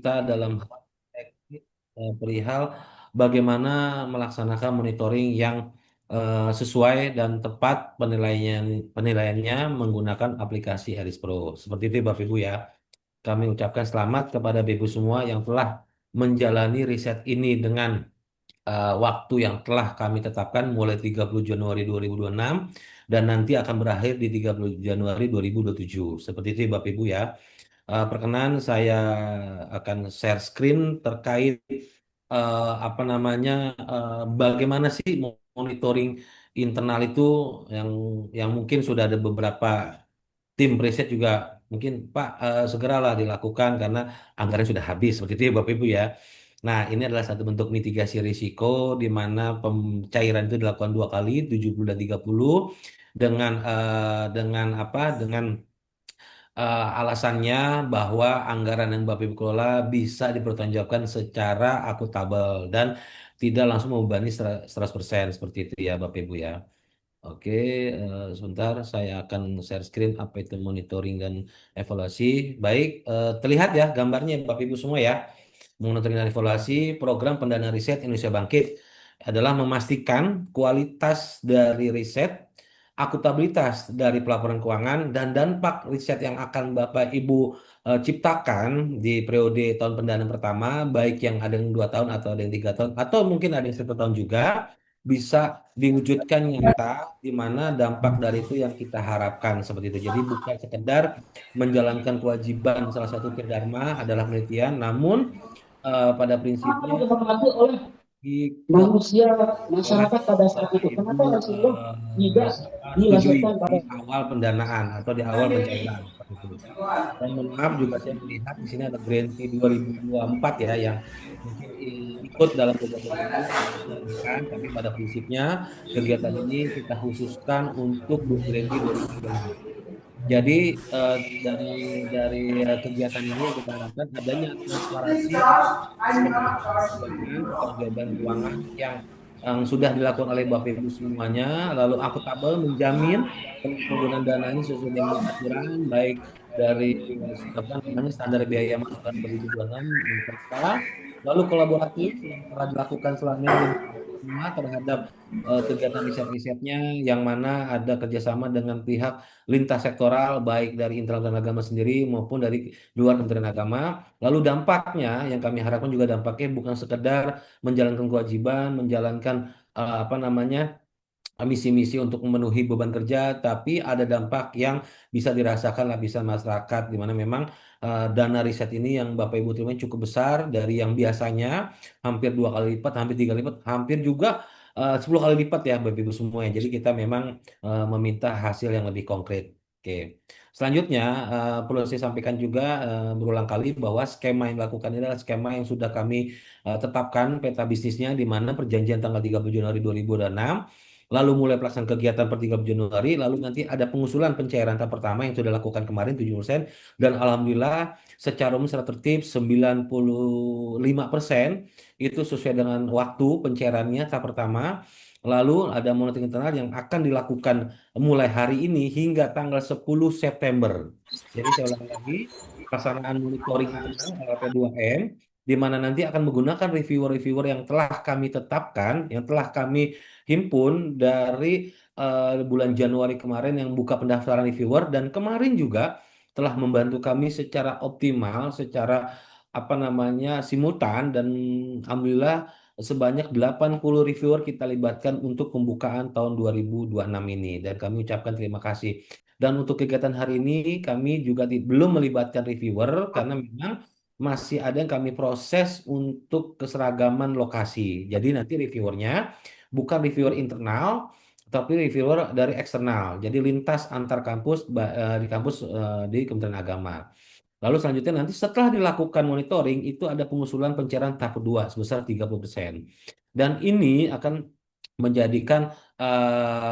kita dalam hal teknis perihal bagaimana melaksanakan monitoring yang sesuai dan tepat penilaiannya menggunakan aplikasi Eris Pro. Seperti itu Bapak Ibu ya. Kami ucapkan selamat kepada Bapak Ibu semua yang telah menjalani riset ini dengan waktu yang telah kami tetapkan mulai 30 Januari 2026 dan nanti akan berakhir di 30 Januari 2027. Seperti itu Bapak Ibu ya. Perkenan saya akan share screen terkait apa namanya bagaimana sih monitoring internal itu yang mungkin sudah ada beberapa tim riset juga mungkin Pak segeralah dilakukan karena anggaran sudah habis seperti itu ya Bapak Ibu ya. Nah, ini adalah satu bentuk mitigasi risiko di mana pencairan itu dilakukan dua kali 70 dan 30 dengan apa? Dengan alasannya bahwa anggaran yang Bapak Ibu kelola bisa dipertanggungjawabkan secara akuntabel dan tidak langsung membebani 100% seperti itu ya Bapak Ibu ya. Oke, sebentar saya akan share screen apa itu monitoring dan evaluasi. Baik, terlihat ya gambarnya Bapak Ibu semua ya. Monitoring dan evaluasi program pendanaan riset Indonesia Bangkit adalah memastikan kualitas dari riset, akuntabilitas dari pelaporan keuangan, dan dampak riset yang akan Bapak Ibu ciptakan di periode tahun pendanaan pertama, baik yang ada yang 2 tahun atau ada yang 3 tahun, atau mungkin ada yang 1 tahun juga, bisa diwujudkan nyata di mana dampak dari itu yang kita harapkan seperti itu. Jadi bukan sekedar menjalankan kewajiban salah satu Tridharma adalah penelitian, namun pada Kenapa prinsipnya dipengaruhi oleh di manusia oleh masyarakat pada saat Bapak itu? Ibu Kenapa Rasulullah tidak setujui dilakukan di pada awal pendanaan atau di awal pencairan seperti itu. Dan mohon maaf juga saya melihat di sini ada Grantee 2024 ya yang mungkin ikut dalam beberapa ini menjalankan, tapi pada prinsipnya kegiatan ini kita khususkan untuk Grantee 2025. Jadi eh, dari kegiatan ini yang kita harapkan adanya transparansi pertanggungjawaban keuangan yang sudah dilakukan oleh Bapak Ibu semuanya, lalu akuntabel menjamin penggunaan dananya sesuai dengan aturan, baik dari apa namanya standar biaya masukan 2026 serta lalu kolaboratif yang telah dilakukan selama ini dengan semua terhadap kegiatan riset-risetnya yang mana ada kerjasama dengan pihak lintas sektoral baik dari internal dan agama sendiri maupun dari luar Kementerian Agama. Lalu dampaknya yang kami harapkan juga dampaknya bukan sekedar menjalankan kewajiban, menjalankan apa namanya misi-misi untuk memenuhi beban kerja, tapi ada dampak yang bisa dirasakan lapisan masyarakat, di mana memang dana riset ini yang Bapak Ibu terima cukup besar dari yang biasanya hampir 2 kali lipat, hampir 3 kali lipat, hampir juga 10 kali lipat ya Bapak Ibu semua ya. Jadi kita memang meminta hasil yang lebih konkret. Oke. Selanjutnya perlu saya sampaikan juga berulang kali bahwa skema yang dilakukan ini adalah skema yang sudah kami tetapkan peta bisnisnya di mana perjanjian tanggal 30 Januari 2026 lalu mulai pelaksanaan kegiatan per 30 Januari, lalu nanti ada pengusulan pencairan tahap pertama yang sudah dilakukan kemarin 70% dan alhamdulillah secara umum secara tertib 95% itu sesuai dengan waktu pencairannya tahap pertama. Lalu ada monitoring internal yang akan dilakukan mulai hari ini hingga tanggal 10 September. Jadi saya ulang lagi, pelaksanaan monitoring internal LP2M di mana nanti akan menggunakan reviewer-reviewer yang telah kami tetapkan, yang telah kami himpun dari bulan Januari kemarin yang buka pendaftaran reviewer dan kemarin juga telah membantu kami secara optimal, secara apa namanya simultan dan alhamdulillah sebanyak 80 reviewer kita libatkan untuk pembukaan tahun 2026 ini dan kami ucapkan terima kasih. Dan untuk kegiatan hari ini kami juga belum melibatkan reviewer karena memang masih ada yang kami proses untuk keseragaman lokasi. Jadi nanti reviewernya bukan reviewer internal, tapi reviewer dari eksternal. Jadi lintas antar kampus di kampus di Kementerian Agama. Lalu selanjutnya nanti setelah dilakukan monitoring itu ada pengusulan pencairan tahap kedua sebesar 30%. Dan ini akan menjadikan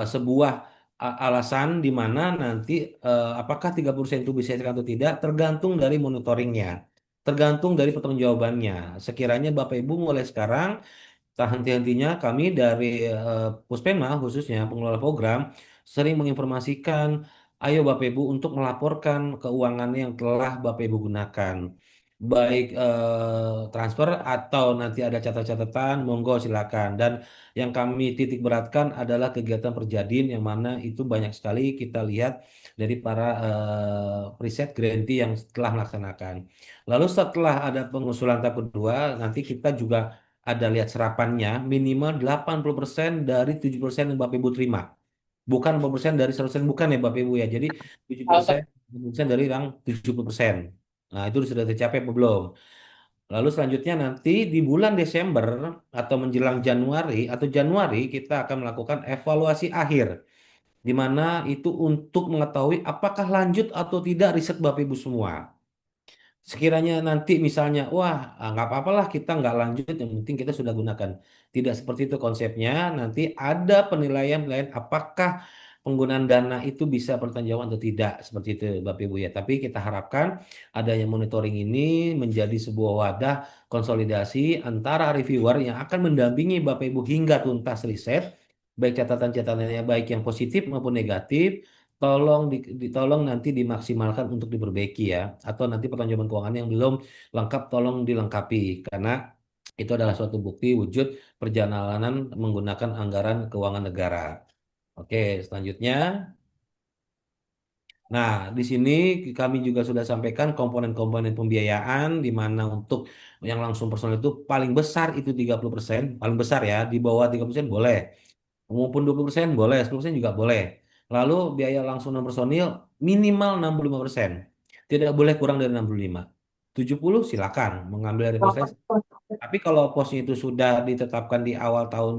sebuah alasan di mana nanti apakah 30% itu bisa dihasilkan atau tidak tergantung dari monitoringnya. Tergantung dari pertanggungjawabannya. Sekiranya Bapak Ibu mulai sekarang tak henti-hentinya kami dari Puspema khususnya pengelola program sering menginformasikan, ayo Bapak Ibu untuk melaporkan keuangan yang telah Bapak Ibu gunakan. baik transfer atau nanti ada catatan-catatan, monggo silakan. Dan yang kami titik beratkan adalah kegiatan Perjadin yang mana itu banyak sekali kita lihat dari para preset grantee yang telah melaksanakan. Lalu setelah ada pengusulan tahap kedua, nanti kita juga ada lihat serapannya minimal 80% dari 7% yang Bapak Ibu terima. Bukan 80% dari 100%, bukan ya Bapak Ibu ya. Jadi 7%, 7% dari yang 70%. Nah, itu sudah tercapai apa belum? Lalu selanjutnya nanti di bulan Desember atau menjelang Januari kita akan melakukan evaluasi akhir di mana itu untuk mengetahui apakah lanjut atau tidak riset Bapak Ibu semua. Sekiranya nanti misalnya, wah nggak apa-apa lah kita nggak lanjut, yang penting kita sudah gunakan. Tidak seperti itu konsepnya. Nanti ada penilaian-penilaian apakah penggunaan dana itu bisa bertanggung atau tidak. Seperti itu Bapak Ibu ya. Tapi kita harapkan adanya monitoring ini menjadi sebuah wadah konsolidasi antara reviewer yang akan mendampingi Bapak Ibu hingga tuntas riset. Baik catatan-catatannya baik yang positif maupun negatif tolong tolong nanti dimaksimalkan untuk diperbaiki ya, atau nanti pertanggungjawaban keuangan yang belum lengkap tolong dilengkapi karena itu adalah suatu bukti wujud perjalanan menggunakan anggaran keuangan negara. Oke, selanjutnya. Nah, di sini kami juga sudah sampaikan komponen-komponen pembiayaan di mana untuk yang langsung personal itu paling besar itu 30%, paling besar ya, di bawah 30% boleh. Maupun 20% boleh, 10% juga boleh. Lalu biaya langsung non personil minimal 65%. Tidak boleh kurang dari 65. 70 silakan mengambil dari pos lain. Tapi kalau posnya itu sudah ditetapkan di awal tahun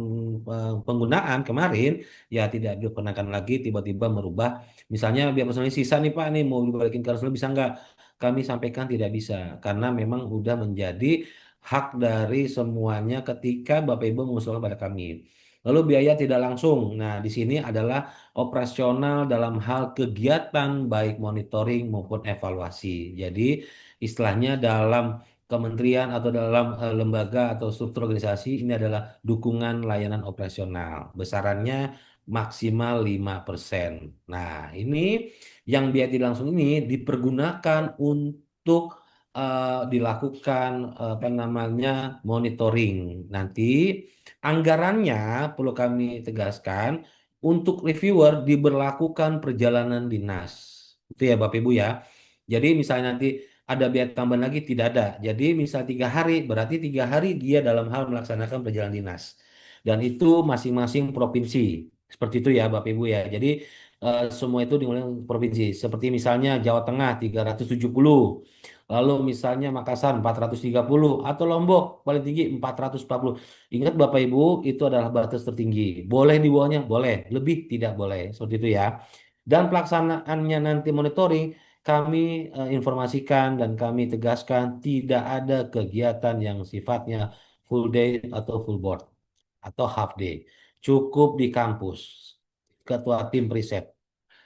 penggunaan kemarin, ya tidak dikenakan lagi tiba-tiba merubah. Misalnya biaya personil sisa nih Pak, nih mau dibalikin ke personil bisa nggak? Kami sampaikan tidak bisa, karena memang udah menjadi hak dari semuanya ketika Bapak Ibu mengusulkan pada kami. Lalu biaya tidak langsung. Nah, di sini adalah operasional dalam hal kegiatan baik monitoring maupun evaluasi. Jadi istilahnya dalam kementerian atau dalam lembaga atau struktur organisasi ini adalah dukungan layanan operasional. Besarannya maksimal 5%. Nah, ini yang biaya tidak langsung ini dipergunakan untuk dilakukan apa namanya monitoring. Nanti anggarannya perlu kami tegaskan untuk reviewer diberlakukan perjalanan dinas. Itu ya Bapak Ibu ya. Jadi misalnya nanti ada biaya tambahan lagi tidak ada. Jadi misal 3 hari berarti 3 hari dia dalam hal melaksanakan perjalanan dinas. Dan itu masing-masing provinsi. Seperti itu ya Bapak Ibu ya. Jadi semua itu dimulai dari provinsi. Seperti misalnya Jawa Tengah 370. Lalu misalnya Makassar 430 atau Lombok paling tinggi 440. Ingat Bapak Ibu itu adalah batas tertinggi. Boleh di bawahnya? Boleh. Lebih tidak boleh. Seperti itu ya. Dan pelaksanaannya nanti monitoring kami informasikan dan kami tegaskan tidak ada kegiatan yang sifatnya full day atau full board atau half day. Cukup di kampus. Ketua tim riset.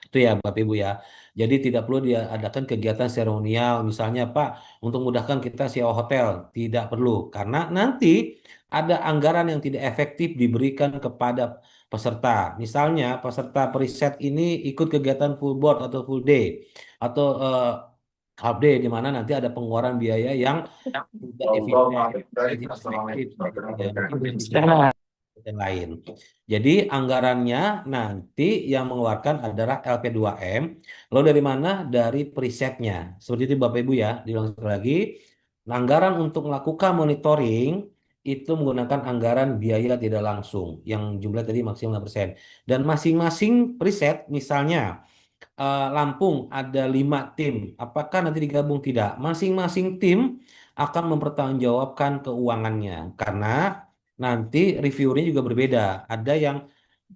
Itu ya Bapak Ibu ya. Jadi tidak perlu diadakan kegiatan seremonial misalnya Pak untuk memudahkan kita sewa hotel. Tidak perlu karena nanti ada anggaran yang tidak efektif diberikan kepada peserta. Misalnya peserta periset ini ikut kegiatan full board atau full day atau half day di mana nanti ada pengeluaran biaya yang tidak efisien, tidak efektif seperti itu ya. Mungkin bisa diberikan yang lain. Jadi anggarannya nanti yang mengeluarkan adalah LP2M. Lalu dari mana? Dari perisetnya. Seperti itu Bapak Ibu ya. Diulang sekali lagi. Anggaran untuk melakukan monitoring itu menggunakan anggaran biaya tidak langsung yang jumlah tadi maksimal 6%. Dan masing-masing periset misalnya Lampung ada 5 tim. Apakah nanti digabung? Tidak. Masing-masing tim akan mempertanggungjawabkan keuangannya karena nanti reviewernya juga berbeda. Ada yang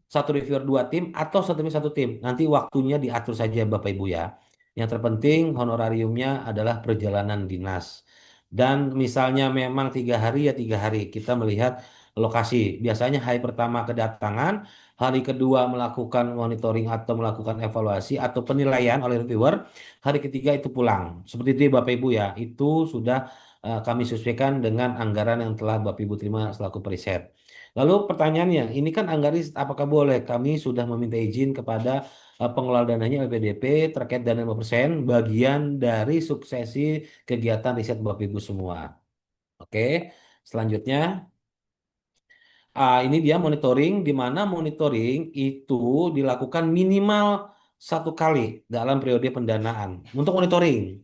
satu reviewer 2 tim atau satu tim. Nanti waktunya diatur saja Bapak Ibu ya. Yang terpenting honorariumnya adalah perjalanan dinas. Dan misalnya memang 3 hari ya 3 hari kita melihat lokasi. Biasanya hari pertama kedatangan, hari kedua melakukan monitoring atau melakukan evaluasi atau penilaian oleh reviewer, hari ketiga itu pulang. Seperti itu ya, Bapak Ibu ya. Itu sudah kami sesuaikan dengan anggaran yang telah Bapak Ibu terima selaku periset. Lalu pertanyaannya, ini kan anggaris apakah boleh? Kami sudah meminta izin kepada pengelola dananya LPDP terkait dana 5% bagian dari suksesi kegiatan riset Bapak Ibu semua. Oke, selanjutnya ini dia monitoring, di mana monitoring itu dilakukan minimal 1 kali dalam periode pendanaan untuk monitoring.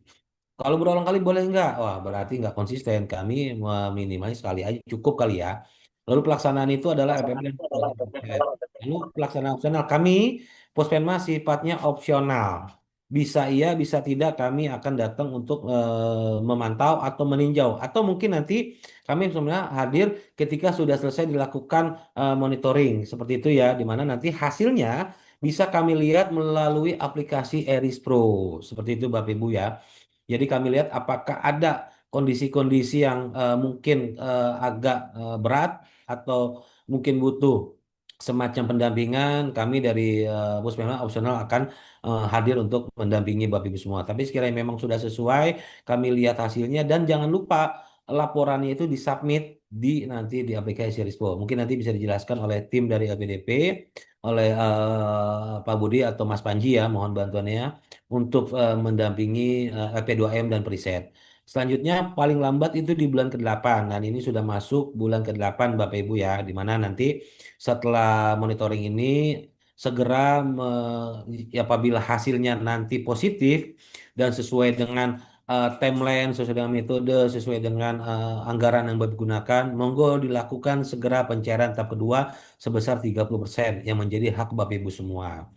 Kalau berulang kali boleh nggak? Wah, berarti nggak konsisten. Kami minimal sekali aja cukup kali ya. Lalu pelaksanaan itu adalah LPP dan Puspenmas. Lalu pelaksanaan opsional kami Puspenma sifatnya opsional. Bisa iya, bisa tidak kami akan datang untuk memantau atau meninjau. Atau mungkin nanti kami sebenarnya hadir ketika sudah selesai dilakukan monitoring. Seperti itu ya, di mana nanti hasilnya bisa kami lihat melalui aplikasi Eris Pro. Seperti itu Bapak Ibu ya. Jadi kami lihat apakah ada kondisi-kondisi yang mungkin agak berat atau mungkin butuh semacam pendampingan. Kami dari Puspesma opsional akan hadir untuk mendampingi Bapak Ibu semua. Tapi sekiranya memang sudah sesuai, kami lihat hasilnya dan jangan lupa laporannya itu disubmit nanti di aplikasi Rispo. Mungkin nanti bisa dijelaskan oleh tim dari LPDP, oleh Pak Budi atau Mas Panji ya, mohon bantuannya untuk mendampingi LP2M dan Periset. Selanjutnya paling lambat itu di bulan ke-8 dan ini sudah masuk bulan ke-8 Bapak Ibu ya, di mana nanti setelah monitoring ini segera apabila hasilnya nanti positif dan sesuai dengan timeline, sesuai dengan metode, sesuai dengan anggaran yang digunakan, monggo dilakukan segera pencairan tahap kedua sebesar 30% yang menjadi hak Bapak Ibu semua.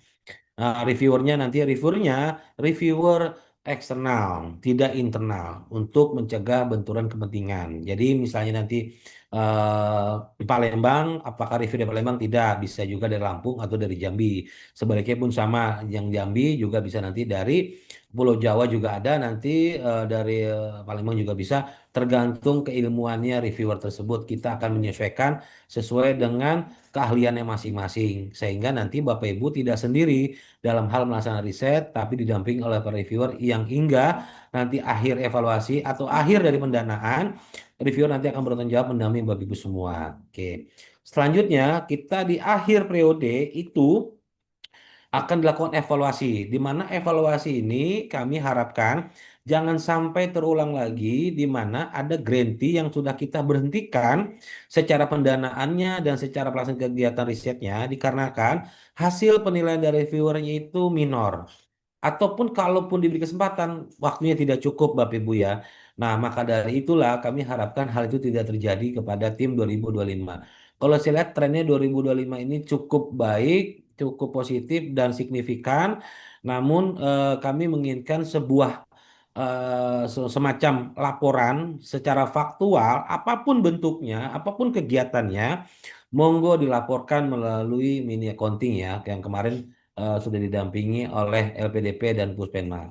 Reviewernya nanti reviewer eksternal, tidak internal untuk mencegah benturan kepentingan. Jadi misalnya nanti di Palembang, apakah review dari Palembang? Tidak, bisa juga dari Lampung atau dari Jambi. Sebaliknya pun sama, yang Jambi juga bisa nanti dari Pulau Jawa juga ada, nanti dari Palembang juga bisa, tergantung keilmuannya reviewer tersebut. Kita akan menyesuaikan sesuai dengan keahliannya masing-masing. Sehingga nanti Bapak Ibu tidak sendiri dalam hal melaksanakan riset, tapi didampingi oleh para reviewer yang hingga nanti akhir evaluasi atau akhir dari pendanaan, reviewer nanti akan bertanggung jawab mendampingi Bapak Ibu semua. Oke. Selanjutnya, kita di akhir periode itu akan dilakukan evaluasi, di mana evaluasi ini kami harapkan jangan sampai terulang lagi di mana ada grantee yang sudah kita berhentikan secara pendanaannya dan secara pelaksanaan kegiatan risetnya dikarenakan hasil penilaian dari reviewernya itu minor. Ataupun kalaupun diberi kesempatan, waktunya tidak cukup Bapak Ibu ya. Nah, maka dari itulah kami harapkan hal itu tidak terjadi kepada tim 2025. Kalau saya lihat trennya 2025 ini cukup baik, cukup positif dan signifikan. Namun kami menginginkan sebuah semacam laporan secara faktual, apapun bentuknya, apapun kegiatannya, monggo dilaporkan melalui mini accounting ya, yang kemarin sudah didampingi oleh LPDP dan Puspenma.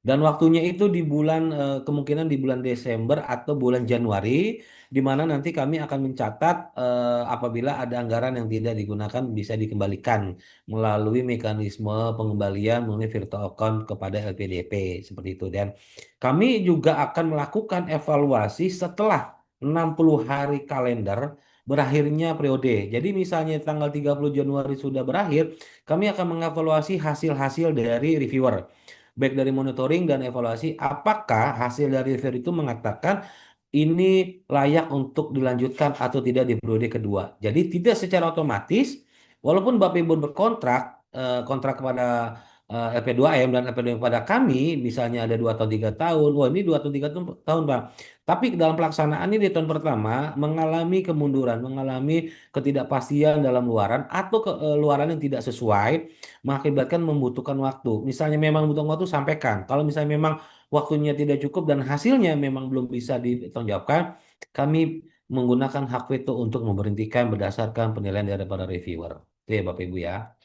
Dan waktunya itu di bulan kemungkinan di bulan Desember atau bulan Januari, di mana nanti kami akan mencatat apabila ada anggaran yang tidak digunakan bisa dikembalikan melalui mekanisme pengembalian melalui virtual account kepada LPDP seperti itu. Dan kami juga akan melakukan evaluasi setelah 60 hari kalender berakhirnya periode. Jadi misalnya tanggal 30 Januari sudah berakhir, kami akan mengevaluasi hasil-hasil dari reviewer, baik dari monitoring dan evaluasi, apakah hasil dari reviewer itu mengatakan ini layak untuk dilanjutkan atau tidak di periode kedua. Jadi tidak secara otomatis, walaupun Bapak Ibu berkontrak, kontrak kepada LP2M dan LP2M kepada kami, misalnya ada 2 tahun 3 tahun, wah ini 2 tahun 3 tahun Pak. Tapi dalam pelaksanaan ini di tahun pertama mengalami kemunduran, mengalami ketidakpastian dalam luaran atau luaran yang tidak sesuai, mengakibatkan membutuhkan waktu. Misalnya memang butuh waktu, sampaikan. Kalau misalnya memang waktunya tidak cukup dan hasilnya memang belum bisa dipertanggungjawabkan, kami menggunakan hak veto untuk memberhentikan berdasarkan penilaian dari para reviewer. Itu ya Bapak Ibu ya.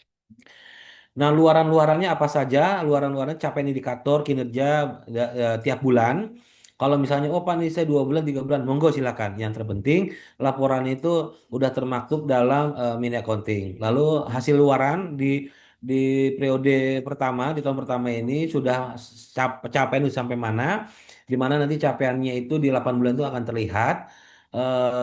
Nah, luaran-luarannya apa saja? Luaran-luarannya capaian indikator kinerja tiap bulan. Kalau misalnya, oh Pak, ini saya 2 bulan, 3 bulan, monggo silakan. Yang terpenting laporan itu udah termaktub dalam mini accounting. Lalu hasil luaran di periode pertama, di tahun pertama ini sudah capaian itu sampai mana? di mana nanti capaiannya itu di 8 bulan itu akan terlihat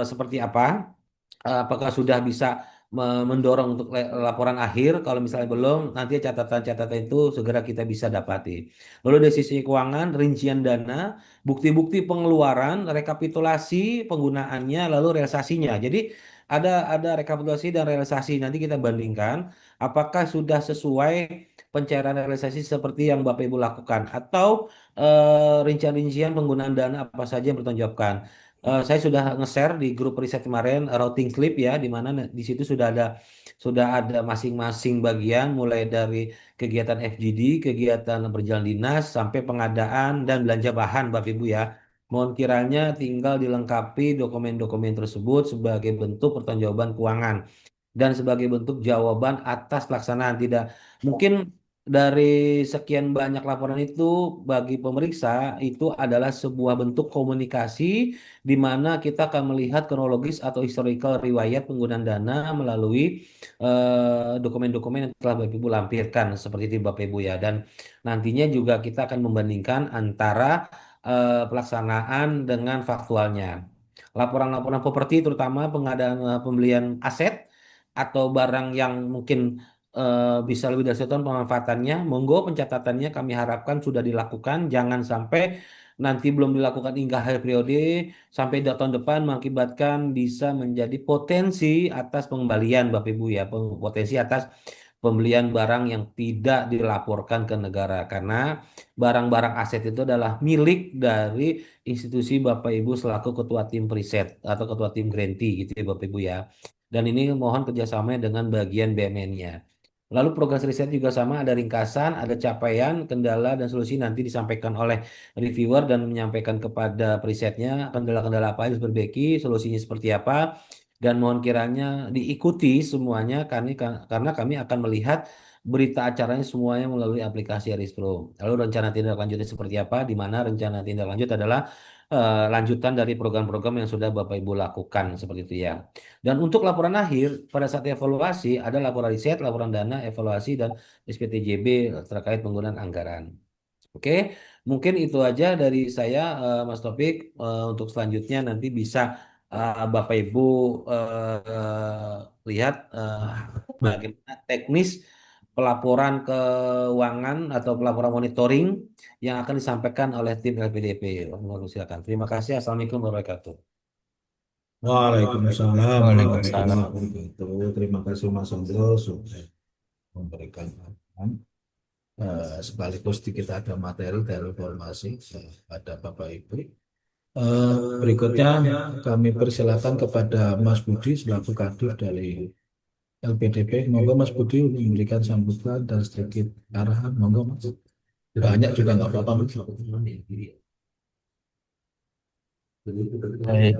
seperti apa. Apakah sudah bisa mendorong untuk laporan akhir? Kalau misalnya belum, nanti catatan-catatan itu segera kita bisa dapati. Lalu dari sisi keuangan, rincian dana, bukti-bukti pengeluaran, rekapitulasi penggunaannya, lalu realisasinya. Jadi ada rekapitulasi dan realisasi. Nanti kita bandingkan apakah sudah sesuai pencairan realisasi seperti yang Bapak Ibu lakukan atau rincian-rincian penggunaan dana apa saja yang bertanggung jawabkan. Saya sudah nge-share di grup riset kemarin routing slip ya, di mana di situ sudah ada masing-masing bagian mulai dari kegiatan FGD, kegiatan berjalan dinas sampai pengadaan dan belanja bahan Bapak Ibu ya. Mohon kiranya tinggal dilengkapi dokumen-dokumen tersebut sebagai bentuk pertanggungjawaban keuangan dan sebagai bentuk jawaban atas pelaksanaan. Tidak mungkin dari sekian banyak laporan itu bagi pemeriksa itu adalah sebuah bentuk komunikasi di mana kita akan melihat kronologis atau historical riwayat penggunaan dana melalui dokumen-dokumen yang telah Bapak Ibu lampirkan seperti itu Bapak Ibu ya. Dan nantinya juga kita akan membandingkan antara pelaksanaan dengan faktualnya. Laporan-laporan properti terutama pengadaan pembelian aset atau barang yang mungkin bisa lebih dari 1 tahun pemanfaatannya, monggo pencatatannya kami harapkan sudah dilakukan, jangan sampai nanti belum dilakukan hingga akhir periode sampai tahun depan mengakibatkan bisa menjadi potensi atas pengembalian Bapak Ibu ya, potensi atas pembelian barang yang tidak dilaporkan ke negara karena barang-barang aset itu adalah milik dari institusi Bapak Ibu selaku ketua tim riset atau ketua tim grantee gitu ya Bapak Ibu ya. Dan ini mohon kerjasamanya dengan bagian BMN-nya. Lalu progres riset juga sama, ada ringkasan, ada capaian, kendala, dan solusi nanti disampaikan oleh reviewer dan menyampaikan kepada perisetnya kendala-kendala apa yang harus diperbaiki, solusinya seperti apa, dan mohon kiranya diikuti semuanya karena kami akan melihat berita acaranya semuanya melalui aplikasi Arispro. Lalu rencana tindak lanjutnya seperti apa, di mana rencana tindak lanjut adalah lanjutan dari program-program yang sudah Bapak Ibu lakukan seperti itu ya. Dan untuk laporan akhir, pada saat evaluasi, ada laporan riset, laporan dana, evaluasi, dan SPTJB terkait penggunaan anggaran. Oke, mungkin itu aja dari saya, Mas Topik. Untuk selanjutnya nanti bisa Bapak Ibu lihat bagaimana teknis pelaporan keuangan atau pelaporan monitoring yang akan disampaikan oleh tim LPDP. Silakan. Terima kasih. Assalamualaikum warahmatullahi wabarakatuh. Waalaikumsalam Waalaikumsalam. warahmatullahi wabarakatuh. Terima kasih Mas Andro sudah memberikan arahan. Sekaligus kita ada materi dari informasi pada Bapak Ibu. Berikutnya kami persilakan kepada Mas Budi selaku Kadif dari LPDP. Monggo Mas Budi memberikan sambutan dan sedikit arahan. Monggo Mas. Banyak juga nggak apa-apa Mas. Baik,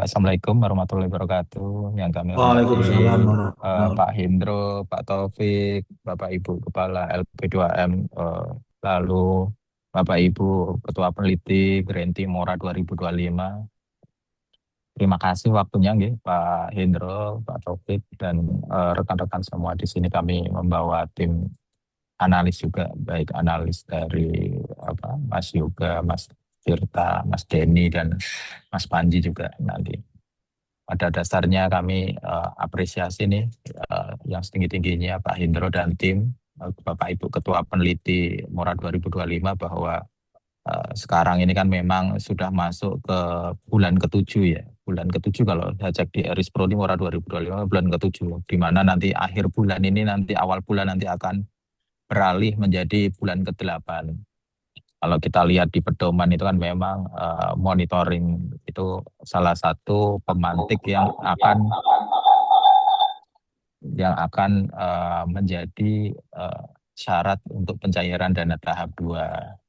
Assalamualaikum warahmatullahi wabarakatuh. Yang kami hormati Waalaikumsalam warahmatullahi Pak Hendro, Pak Taufik, Bapak Ibu Kepala LP2M, lalu Bapak Ibu Ketua Peneliti Grantee Mora 2025. Terima kasih waktunya, nggih, Pak Hendro, Pak Taufik, dan rekan-rekan semua di sini. Kami membawa tim analis juga, baik analis dari Mas Yoga, Mas Tirta, Mas Denny, dan Mas Panji juga nanti. Pada dasarnya kami apresiasi nih yang setinggi-tingginya Pak Hendro dan tim, Bapak Ibu Ketua Peneliti Mora 2025 bahwa sekarang ini kan memang sudah masuk ke bulan ke-7 ya. Bulan ke-7 kalau saya cek di Erispro ini Mora 2025 bulan ke-7. Di mana nanti akhir bulan ini, nanti awal bulan nanti akan beralih menjadi bulan ke-8. Kalau kita lihat di pedoman itu kan memang monitoring itu salah satu pemantik yang akan menjadi syarat untuk pencairan dana tahap 2.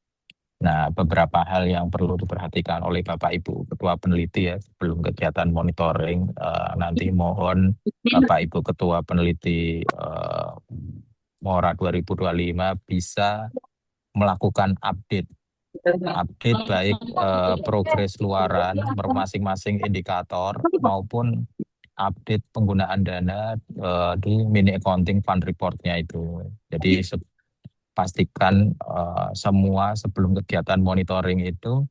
Nah, beberapa hal yang perlu diperhatikan oleh Bapak Ibu Ketua Peneliti ya sebelum kegiatan monitoring, nanti mohon Bapak Ibu Ketua Peneliti Mora 2025 bisa melakukan update baik progres luaran masing-masing indikator maupun update penggunaan dana di mini accounting fund report-nya itu. Jadi pastikan semua sebelum kegiatan monitoring itu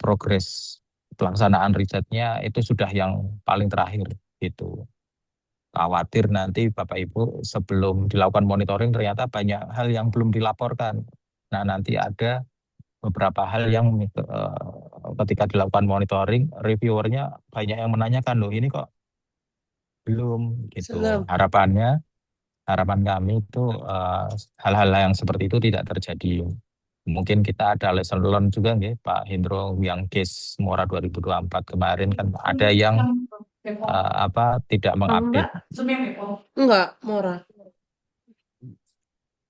progres pelaksanaan risetnya itu sudah yang paling terakhir gitu. Khawatir nanti Bapak Ibu sebelum dilakukan monitoring ternyata banyak hal yang belum dilaporkan. Nah, nanti ada beberapa hal yang ketika dilakukan monitoring, reviewernya banyak yang menanyakan, loh ini kok belum gitu. Belum. Harapan kami itu hal-hal yang seperti itu tidak terjadi. Mungkin kita ada lesson learn juga nggih, Pak Hendro, yang case Mora 2024 kemarin kan ada yang tidak mengupdate. Enggak, Mora.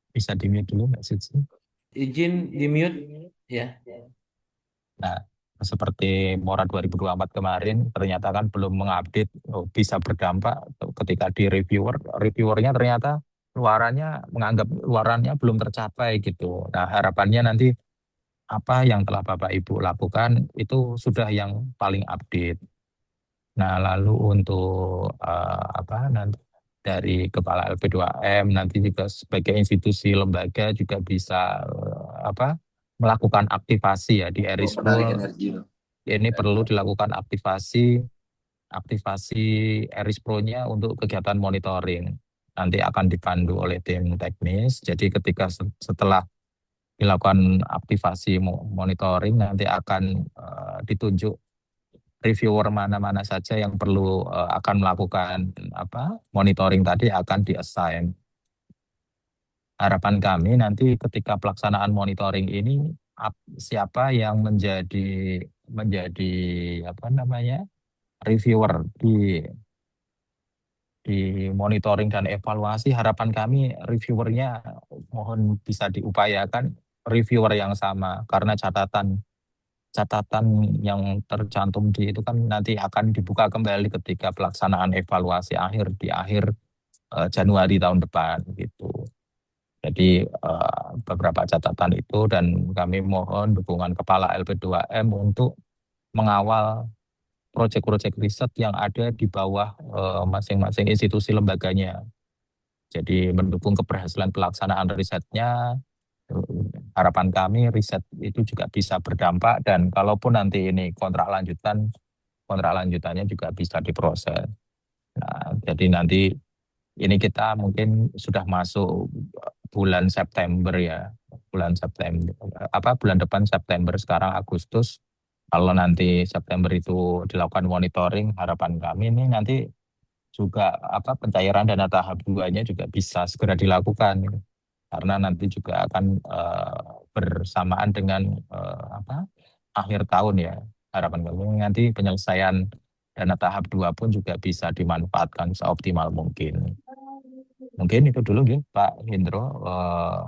Bisa di-mute dulu Mbak Sitsi. Izin di mute ya. Nah, seperti Mora 2024 kemarin ternyata kan belum mengupdate, bisa berdampak ketika di reviewernya ternyata menganggap luarannya belum tercapai gitu. Nah, harapannya nanti apa yang telah Bapak Ibu lakukan itu sudah yang paling update. Nah, lalu untuk nanti dari Kepala LP2M nanti juga sebagai institusi lembaga juga bisa melakukan aktivasi ya di Erispro. Ini perlu dilakukan aktivasi Erispro-nya untuk kegiatan monitoring. Nanti akan dipandu oleh tim teknis. Jadi ketika setelah dilakukan aktivasi monitoring nanti akan ditunjuk reviewer mana-mana saja yang perlu akan melakukan monitoring tadi akan diassign. Harapan kami nanti ketika pelaksanaan monitoring ini siapa yang menjadi reviewer di monitoring dan evaluasi, harapan kami reviewernya mohon bisa diupayakan reviewer yang sama karena catatan yang tercantum di itu kan nanti akan dibuka kembali ketika pelaksanaan evaluasi akhir di akhir Januari tahun depan gitu. Jadi beberapa catatan itu dan kami mohon dukungan Kepala LP2M untuk mengawal proyek-proyek riset yang ada di bawah masing-masing institusi lembaganya. Jadi mendukung keberhasilan pelaksanaan risetnya. Harapan kami riset itu juga bisa berdampak dan kalaupun nanti ini kontrak lanjutannya juga bisa diproses. Nah, jadi nanti ini kita mungkin sudah masuk bulan September ya, bulan depan September, sekarang Agustus. Kalau nanti September itu dilakukan monitoring, harapan kami ini nanti juga pencairan dana tahap 2-nya juga bisa segera dilakukan karena nanti juga akan bersamaan dengan akhir tahun ya. Harapan kami nanti penyelesaian dana tahap 2 pun juga bisa dimanfaatkan seoptimal mungkin. Mungkin itu dulu ya Pak Hendro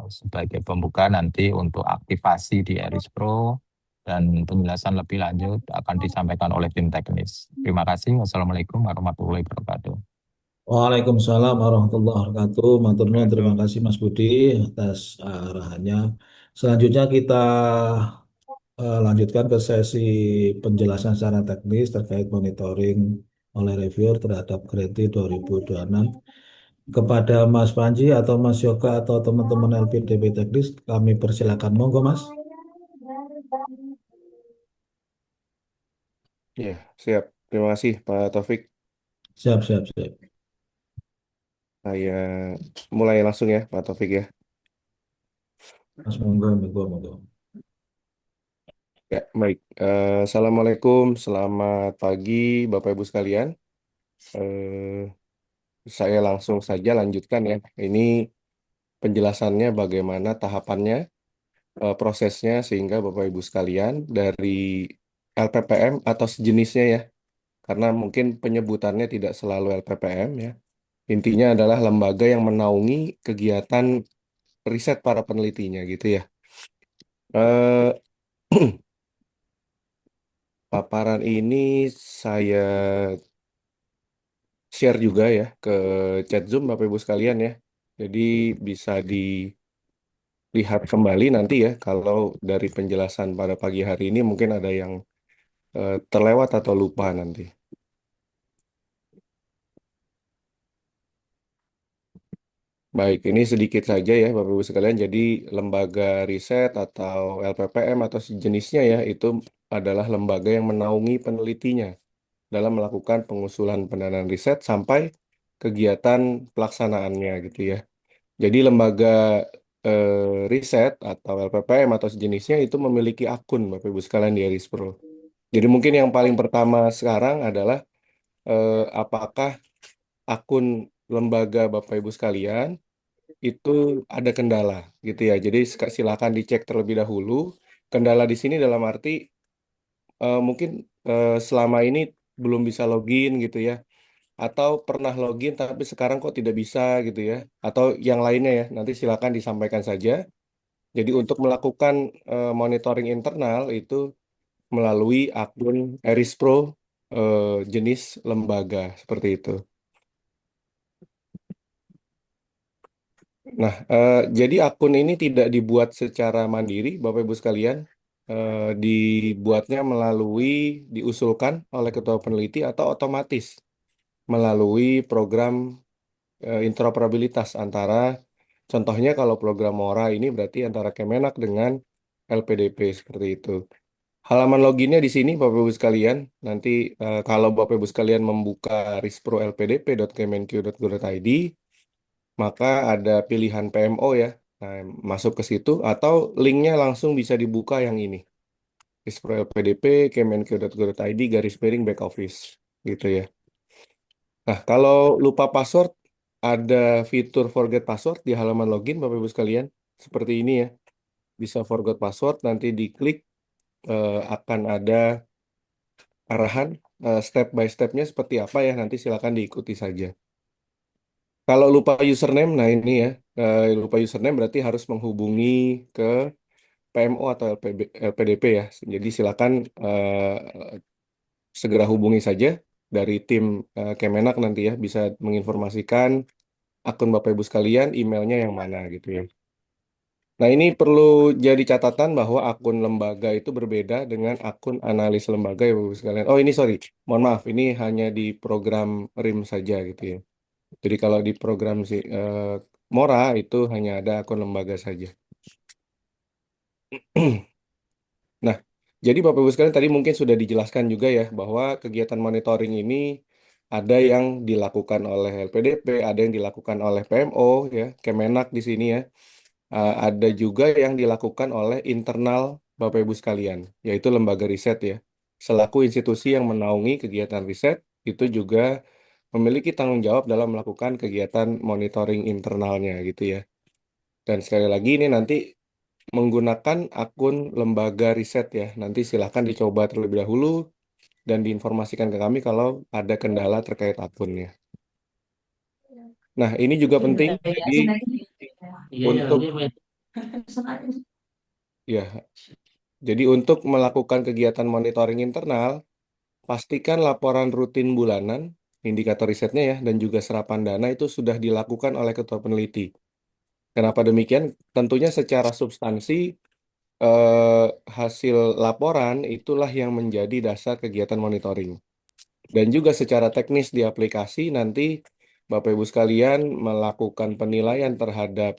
sebagai pembuka, nanti untuk aktivasi di Erispro dan penjelasan lebih lanjut akan disampaikan oleh tim teknis. Terima kasih. Wassalamualaikum warahmatullahi wabarakatuh. Waalaikumsalam warahmatullahi wabarakatuh. Matur nuwun, terima kasih Mas Budi atas arahannya. Selanjutnya kita lanjutkan ke sesi penjelasan secara teknis terkait monitoring oleh reviewer terhadap Grade 2026. Kepada Mas Panji atau Mas Yoga atau teman-teman LPDP teknis, kami persilakan. Monggo Mas. Ya, siap. Terima kasih Pak Taufik. Siap, siap, siap. Saya mulai langsung ya Pak Taufik ya. Mas, monggo, monggo, monggo. Ya, baik. Assalamualaikum, selamat pagi Bapak Ibu sekalian. Eh, saya langsung saja lanjutkan ya. Ini penjelasannya bagaimana tahapannya, prosesnya sehingga Bapak Ibu sekalian dari LPPM atau sejenisnya ya. Karena mungkin penyebutannya tidak selalu LPPM ya. Intinya adalah lembaga yang menaungi kegiatan riset para penelitinya gitu ya. Eh, Paparan ini saya share juga ya ke chat Zoom Bapak Ibu sekalian ya. Jadi bisa dilihat kembali nanti ya kalau dari penjelasan pada pagi hari ini mungkin ada yang terlewat atau lupa nanti. Baik, ini sedikit saja ya Bapak Ibu sekalian. Jadi lembaga riset atau LPPM atau sejenisnya ya itu adalah lembaga yang menaungi penelitinya dalam melakukan pengusulan pendanaan riset sampai kegiatan pelaksanaannya gitu ya. Jadi lembaga riset atau LPPM atau sejenisnya itu memiliki akun Bapak Ibu sekalian di Erispro. Jadi mungkin yang paling pertama sekarang adalah apakah akun lembaga Bapak Ibu sekalian itu ada kendala gitu ya. Jadi silakan dicek terlebih dahulu. Kendala di sini dalam arti mungkin selama ini belum bisa login gitu ya. Atau pernah login tapi sekarang kok tidak bisa gitu ya. Atau yang lainnya ya, nanti silakan disampaikan saja. Jadi untuk melakukan monitoring internal itu melalui akun Erispro jenis lembaga seperti itu. Nah, jadi akun ini tidak dibuat secara mandiri, Bapak Ibu sekalian. Dibuatnya melalui, diusulkan oleh ketua peneliti atau otomatis melalui program interoperabilitas antara, contohnya kalau program Mora ini berarti antara Kemenak dengan LPDP seperti itu. Halaman loginnya di sini, Bapak Ibu sekalian. Nanti kalau Bapak Ibu sekalian membuka rispro.lpdp.kemenq.go.id, maka ada pilihan PMO ya. Nah, masuk ke situ atau linknya langsung bisa dibuka yang ini. Rispro LPDP, kemenq.go.id, garis miring back office. Gitu ya. Nah, kalau lupa password, ada fitur forget password di halaman login, Bapak Ibu sekalian. Seperti ini ya. Bisa forget password, nanti diklik akan ada arahan step by stepnya seperti apa ya. Nanti silakan diikuti saja. Kalau lupa username, nah ini ya, lupa username berarti harus menghubungi ke PMO atau LPDP ya. Jadi silakan segera hubungi saja dari tim Kemenak nanti ya, bisa menginformasikan akun Bapak Ibu sekalian, emailnya yang mana gitu ya. Nah ini perlu jadi catatan bahwa akun lembaga itu berbeda dengan akun analis lembaga ya Bapak Ibu sekalian. Oh ini sorry, mohon maaf, ini hanya di program RIM saja gitu ya. Jadi kalau di program si Mora itu hanya ada akun lembaga saja. Nah, jadi Bapak Ibu sekalian tadi mungkin sudah dijelaskan juga ya bahwa kegiatan monitoring ini ada yang dilakukan oleh LPDP, ada yang dilakukan oleh PMO ya, Kemenak di sini ya. Ada juga yang dilakukan oleh internal Bapak Ibu sekalian, yaitu lembaga riset ya. Selaku institusi yang menaungi kegiatan riset, itu juga memiliki tanggung jawab dalam melakukan kegiatan monitoring internalnya gitu ya. Dan sekali lagi ini nanti menggunakan akun lembaga riset ya. Nanti silahkan dicoba terlebih dahulu dan diinformasikan ke kami kalau ada kendala terkait akunnya. Nah, ini juga penting. Jadi untuk ya, jadi untuk melakukan kegiatan monitoring internal, pastikan laporan rutin bulanan, indikator risetnya ya, dan juga serapan dana itu sudah dilakukan oleh ketua peneliti. Kenapa demikian? Tentunya secara substansi eh, hasil laporan itulah yang menjadi dasar kegiatan monitoring. Dan juga secara teknis di aplikasi nanti Bapak Ibu sekalian melakukan penilaian terhadap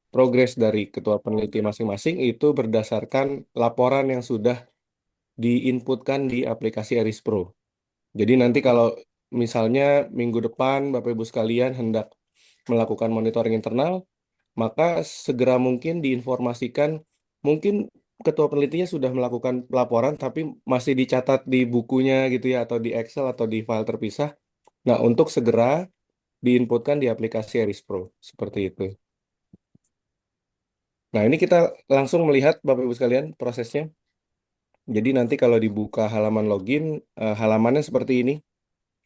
progres dari ketua peneliti masing-masing itu berdasarkan laporan yang sudah diinputkan di aplikasi Erispro. Jadi nanti kalau misalnya minggu depan Bapak Ibu sekalian hendak melakukan monitoring internal, maka segera mungkin diinformasikan, mungkin ketua penelitinya sudah melakukan laporan tapi masih dicatat di bukunya gitu ya atau di Excel atau di file terpisah. Nah, untuk segera diinputkan di aplikasi Erispro seperti itu. Nah, ini kita langsung melihat Bapak Ibu sekalian prosesnya. Jadi nanti kalau dibuka halaman login, halamannya seperti ini.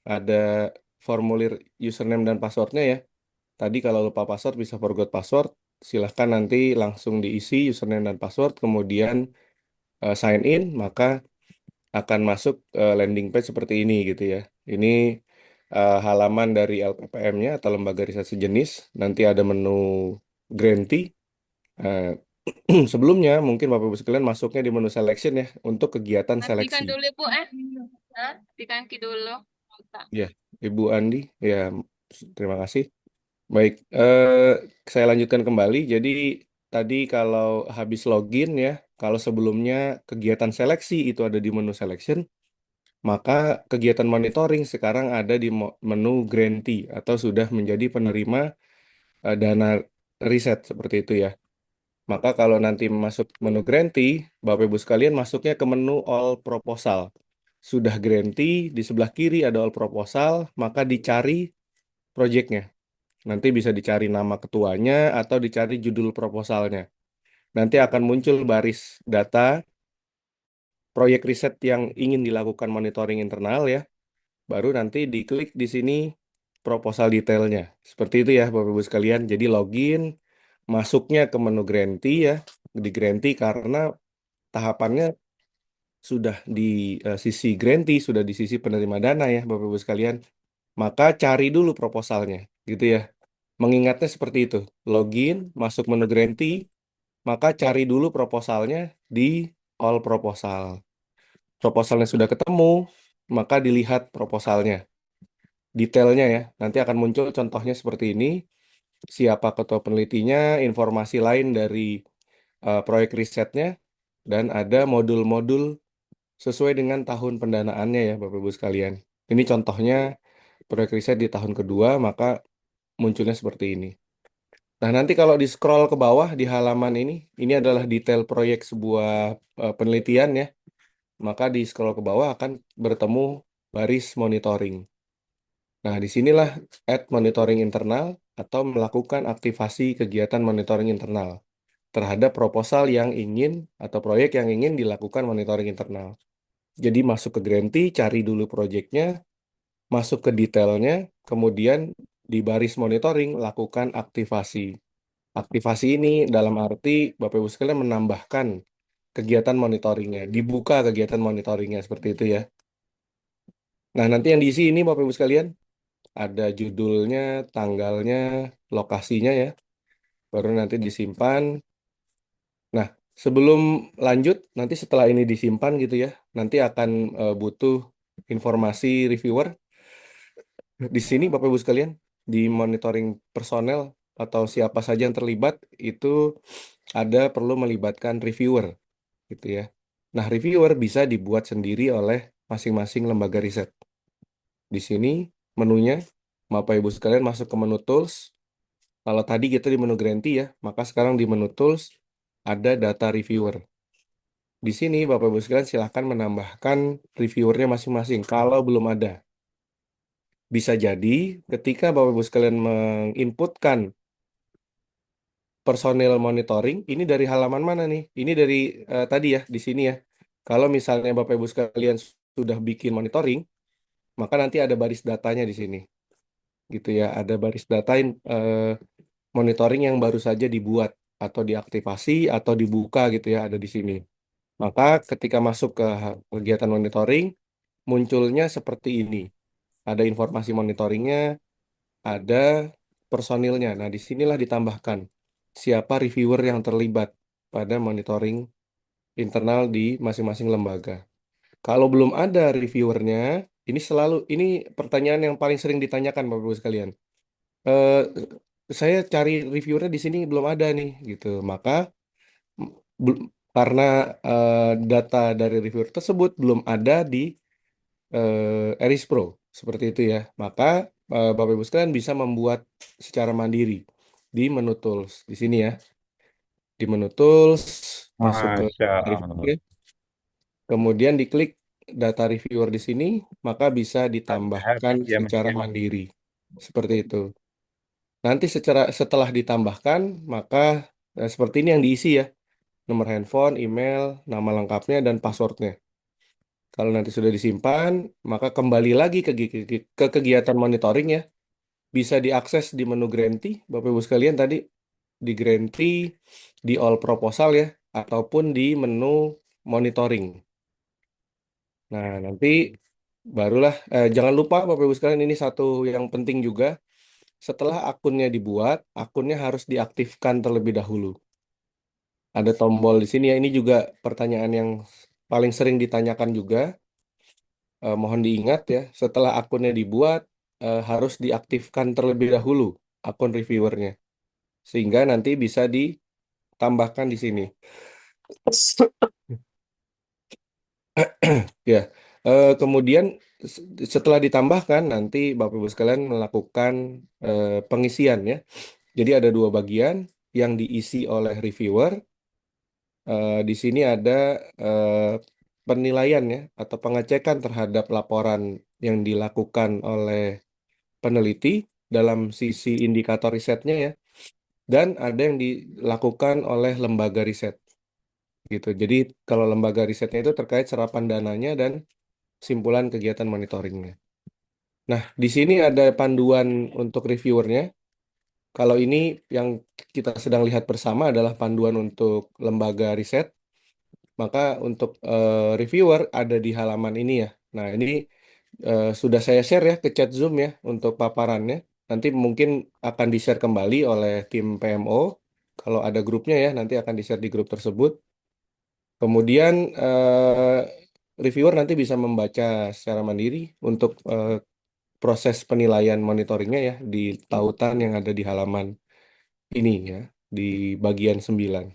Ada formulir username dan passwordnya ya. Tadi kalau lupa password bisa forgot password. Silahkan nanti langsung diisi username dan password, kemudian sign in, maka akan masuk landing page seperti ini gitu ya. Ini halaman dari LPPM-nya atau lembaga riset sejenis. Nanti ada menu grantee. Eh, Sebelumnya mungkin Bapak Ibu sekalian masuknya di menu selection ya untuk kegiatan seleksi. Nantikan dulu, Bu. Nantikan dulu. Ya, Ibu Andi, ya terima kasih. Baik, saya lanjutkan kembali. Jadi tadi kalau habis login ya, kalau sebelumnya kegiatan seleksi itu ada di menu selection, maka kegiatan monitoring sekarang ada di menu grantee atau sudah menjadi penerima dana riset seperti itu ya. Maka kalau nanti masuk menu grantee, Bapak Ibu sekalian masuknya ke menu all proposal. Sudah grantee, di sebelah kiri ada all proposal, maka dicari proyeknya. Nanti bisa dicari nama ketuanya atau dicari judul proposalnya. Nanti akan muncul baris data proyek riset yang ingin dilakukan monitoring internal ya. Baru nanti diklik di sini proposal detailnya. Seperti itu ya Bapak Ibu sekalian. Jadi login, masuknya ke menu grantee ya. Di grantee karena tahapannya sudah di sisi grantee, sudah di sisi penerima dana ya Bapak Ibu sekalian. Maka cari dulu proposalnya gitu ya. Mengingatnya seperti itu. Login, masuk menu grantee, maka cari dulu proposalnya di all proposal. Proposalnya sudah ketemu, maka dilihat proposalnya. Detailnya ya, nanti akan muncul contohnya seperti ini. Siapa ketua penelitinya, informasi lain dari proyek risetnya, dan ada modul-modul sesuai dengan tahun pendanaannya ya Bapak Ibu sekalian. Ini contohnya proyek riset di tahun kedua, maka munculnya seperti ini. Nah, nanti kalau di scroll ke bawah di halaman ini adalah detail proyek sebuah penelitian ya. Maka di scroll ke bawah akan bertemu baris monitoring. Nah, disinilah add monitoring internal atau melakukan aktivasi kegiatan monitoring internal terhadap proposal yang ingin atau proyek yang ingin dilakukan monitoring internal. Jadi masuk ke grantee, cari dulu proyeknya, masuk ke detailnya, kemudian di baris monitoring lakukan aktivasi. Aktivasi ini dalam arti Bapak Ibu sekalian menambahkan kegiatan monitoringnya, dibuka kegiatan monitoringnya seperti itu ya. Nah, nanti yang diisi ini Bapak Ibu sekalian, ada judulnya, tanggalnya, lokasinya ya, baru nanti disimpan. Nah, sebelum lanjut, nanti setelah ini disimpan gitu ya, nanti akan butuh informasi reviewer. Di sini Bapak Ibu sekalian, di monitoring personel atau siapa saja yang terlibat, itu ada perlu melibatkan reviewer gitu ya. Nah, reviewer bisa dibuat sendiri oleh masing-masing lembaga riset. Di sini menunya, Bapak Ibu sekalian masuk ke menu tools. Kalau tadi kita di menu grantee ya, maka sekarang di menu tools ada data reviewer. Di sini Bapak Ibu sekalian silahkan menambahkan reviewernya masing-masing kalau belum ada. Bisa jadi ketika Bapak Ibu sekalian menginputkan personil monitoring, ini dari halaman mana nih? Ini dari tadi ya, di sini ya. Kalau misalnya Bapak Ibu sekalian sudah bikin monitoring, maka nanti ada baris datanya di sini. Gitu ya, ada baris data monitoring yang baru saja dibuat atau diaktifasi atau dibuka gitu ya, ada di sini. Maka ketika masuk ke kegiatan monitoring, munculnya seperti ini. Ada informasi monitoringnya, ada personilnya. Nah, disinilah ditambahkan siapa reviewer yang terlibat pada monitoring internal di masing-masing lembaga. Kalau belum ada reviewernya, ini pertanyaan yang paling sering ditanyakan Bapak Ibu sekalian. Eh, saya cari reviewernya di sini belum ada nih gitu. Maka karena data dari reviewer tersebut belum ada di Eris Pro seperti itu ya. Maka Bapak Ibu sekalian bisa membuat secara mandiri di menu tools di sini ya. Di menu tools masuk ke Masya Allah. reviewer, kemudian diklik data reviewer di sini, maka bisa Sehat ditambahkan ya Mas secara ya. mandiri. Seperti itu. Nanti setelah ditambahkan, maka seperti ini yang diisi ya. Nomor handphone, email, nama lengkapnya, dan passwordnya. Kalau nanti sudah disimpan, maka kembali lagi ke kegiatan monitoring ya. Bisa diakses di menu grantee, Bapak Ibu sekalian tadi di grantee, di all proposal ya, ataupun di menu monitoring. Nah, nanti barulah, jangan lupa Bapak Ibu sekalian ini satu yang penting juga. Setelah akunnya dibuat, akunnya harus diaktifkan terlebih dahulu. Ada tombol di sini ya, ini juga pertanyaan yang paling sering ditanyakan juga. Mohon diingat ya, setelah akunnya dibuat, harus diaktifkan terlebih dahulu akun reviewernya. Sehingga nanti bisa tambahkan di sini. Ya, kemudian setelah ditambahkan nanti Bapak Ibu sekalian melakukan pengisian ya. Jadi ada dua bagian yang diisi oleh reviewer. Di sini ada eh, penilaian ya atau pengecekan terhadap laporan yang dilakukan oleh peneliti dalam sisi indikator risetnya ya. Dan ada yang dilakukan oleh lembaga riset gitu. Jadi kalau lembaga risetnya itu terkait serapan dananya dan simpulan kegiatan monitoringnya. Nah, di sini ada panduan untuk reviewernya. Kalau ini yang kita sedang lihat bersama adalah panduan untuk lembaga riset, maka untuk reviewer ada di halaman ini ya. Nah, ini sudah saya share ya ke chat Zoom ya untuk paparannya. Nanti mungkin akan di-share kembali oleh tim PMO. Kalau ada grupnya ya, nanti akan di-share di grup tersebut. Kemudian reviewer nanti bisa membaca secara mandiri untuk proses penilaian monitoringnya ya di tautan yang ada di halaman ini ya, di bagian 9.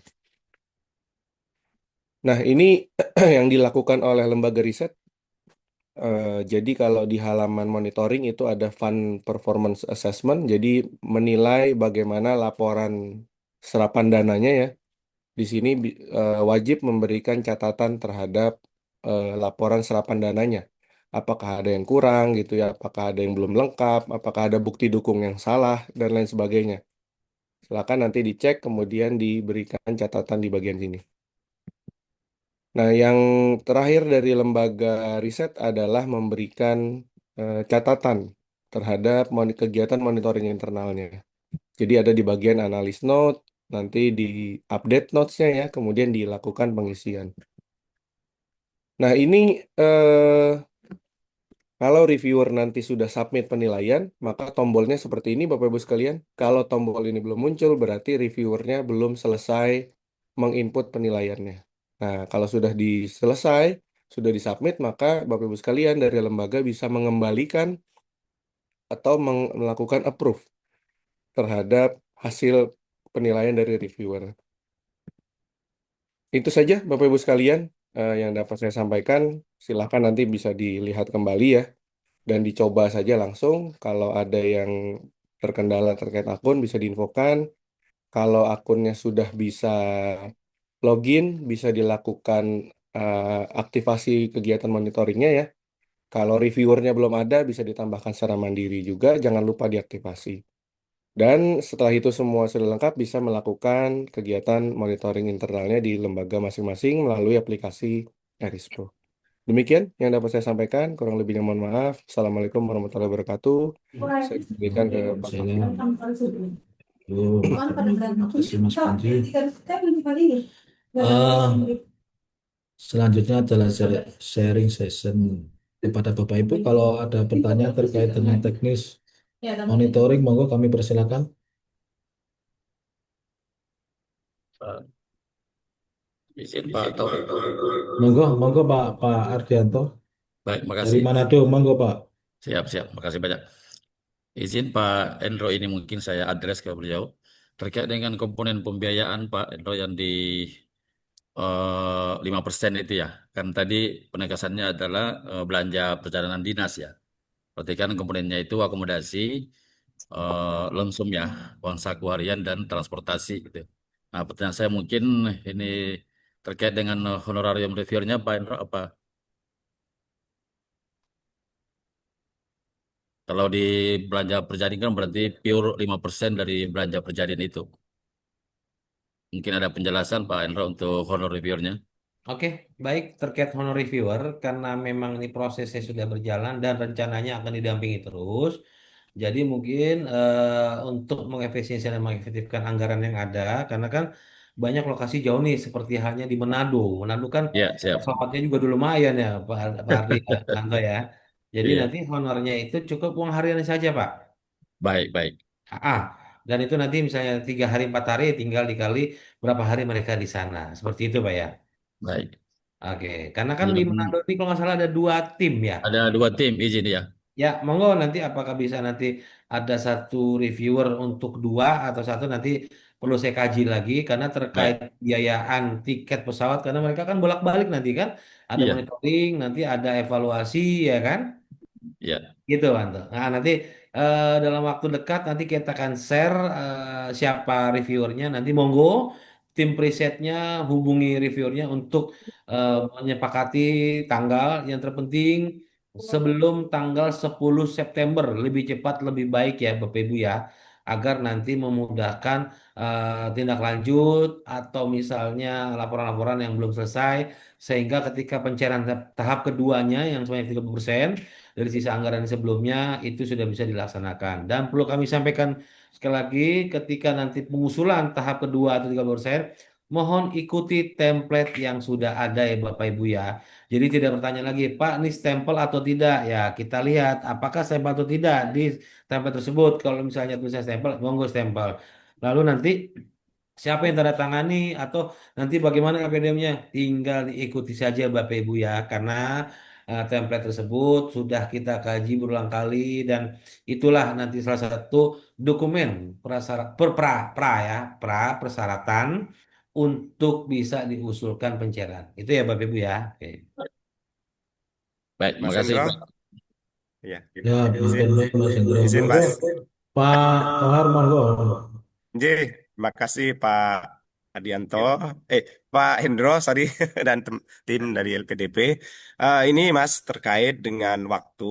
Nah, ini yang dilakukan oleh lembaga riset. Jadi kalau di halaman monitoring itu ada Fund Performance Assessment, jadi menilai bagaimana laporan serapan dananya ya. Di sini wajib memberikan catatan terhadap laporan serapan dananya. Apakah ada yang kurang gitu ya, apakah ada yang belum lengkap, apakah ada bukti dukung yang salah, dan lain sebagainya. Silakan nanti dicek, kemudian diberikan catatan di bagian sini. Nah, yang terakhir dari lembaga riset adalah memberikan catatan terhadap kegiatan monitoring internalnya. Jadi ada di bagian analis note, nanti di update notes-nya ya, kemudian dilakukan pengisian. Nah, ini kalau reviewer nanti sudah submit penilaian, maka tombolnya seperti ini Bapak Ibu sekalian. Kalau tombol ini belum muncul, berarti reviewernya belum selesai menginput penilaiannya. Nah, kalau sudah selesai, sudah disubmit, maka Bapak Ibu sekalian dari lembaga bisa mengembalikan atau melakukan approve terhadap hasil penilaian dari reviewer. Itu saja Bapak Ibu sekalian yang dapat saya sampaikan. Silakan nanti bisa dilihat kembali ya dan dicoba saja langsung. Kalau ada yang terkendala terkait akun bisa diinfokan. Kalau akunnya sudah bisa login, bisa dilakukan aktivasi kegiatan monitoringnya ya. Kalau reviewernya belum ada, bisa ditambahkan secara mandiri juga. Jangan lupa diaktifasi. Dan setelah itu semua sudah lengkap, bisa melakukan kegiatan monitoring internalnya di lembaga masing-masing melalui aplikasi Erispo. Demikian yang dapat saya sampaikan, kurang lebihnya mohon maaf. Assalamualaikum warahmatullahi wabarakatuh. Saya berikan ke Pak Saya Mahfud. terima kasih Mas Panji. Selanjutnya adalah sharing session kepada Bapak Ibu. Kalau ada pertanyaan terkait dengan teknis monitoring, monggo kami persilakan. Izin Pak Taufik. Monggo Pak Ardianto Baik, dari makasih. Manado, monggo Pak. Siap, makasih banyak. Izin Pak Endro, ini mungkin saya address ke beliau terkait dengan komponen pembiayaan Pak Endro yang di 5% itu ya. Kan tadi penegasannya adalah belanja perjalanan dinas ya. Berarti kan komponennya itu akomodasi, lumsum ya, uang saku harian dan transportasi gitu. Nah, pertanyaan saya mungkin ini terkait dengan honorarium reviewernya Pak Endro apa? Kalau di belanja perjalanan kan berarti pure 5% dari belanja perjalanan itu. Mungkin ada penjelasan Pak Endro untuk honor reviewernya. Oke, baik terkait honor reviewer karena memang ini prosesnya sudah berjalan dan rencananya akan didampingi terus. Jadi mungkin untuk mengefisiensikan dan mengefektifkan anggaran yang ada, karena kan banyak lokasi jauh nih seperti halnya di Manado. Manado kan Ya, siap. pesawatnya juga dulu lumayan ya Pak Ardi ya, Tanto ya. Jadi Iya, nanti honornya itu cukup uang harian saja Pak. baik. Ah, dan itu nanti misalnya 3 hari 4 hari tinggal dikali berapa hari mereka di sana. Seperti itu Pak ya. Baik. Oke, karena kan di Manado Hmm, ini kalau nggak salah ada 2 tim ya. ada 2 tim izin ya. Ya, monggo nanti apakah bisa nanti ada satu reviewer untuk 2 atau satu nanti perlu saya kaji lagi karena terkait Baik. biayaan tiket pesawat karena mereka kan bolak-balik nanti kan ada Iya, monitoring, nanti ada evaluasi ya kan? iya. Gitu, Bang. Nah, nanti dalam waktu dekat nanti kita akan share siapa reviewernya. Nanti monggo tim presetnya hubungi reviewernya untuk menyepakati tanggal yang terpenting sebelum tanggal 10 September. Lebih cepat lebih baik ya Bapak Ibu ya. Agar nanti memudahkan tindak lanjut atau misalnya laporan-laporan yang belum selesai sehingga ketika pencairan tahap keduanya yang sebanyak 30% dari sisa anggaran sebelumnya itu sudah bisa dilaksanakan. Dan perlu kami sampaikan sekali lagi ketika nanti pengusulan tahap kedua atau 30%, mohon ikuti template yang sudah ada ya Bapak Ibu ya. Jadi tidak bertanya lagi, Pak, ini stempel atau tidak? Ya, kita lihat apakah stempel atau tidak di template tersebut. Kalau misalnya tulisan stempel, monggo stempel. Lalu nanti siapa yang tanda tangani atau nanti bagaimana KPDM-nya? Tinggal diikuti saja Bapak Ibu ya, karena template tersebut sudah kita kaji berulang kali dan itulah nanti salah satu dokumen prasyarat pra persyaratan untuk bisa diusulkan pencairan. Itu ya Bapak Ibu ya. Oke. Baik, terima Mas kasih Hendro, Pak. ya, Ya, izin, punten Mas Hendro. izin Monggo Mas. Pak Tohar, monggo. J, terima kasih Pak Adianto, Pak Hendro, sorry, dan tim dari LPDP. Ini Mas terkait dengan waktu.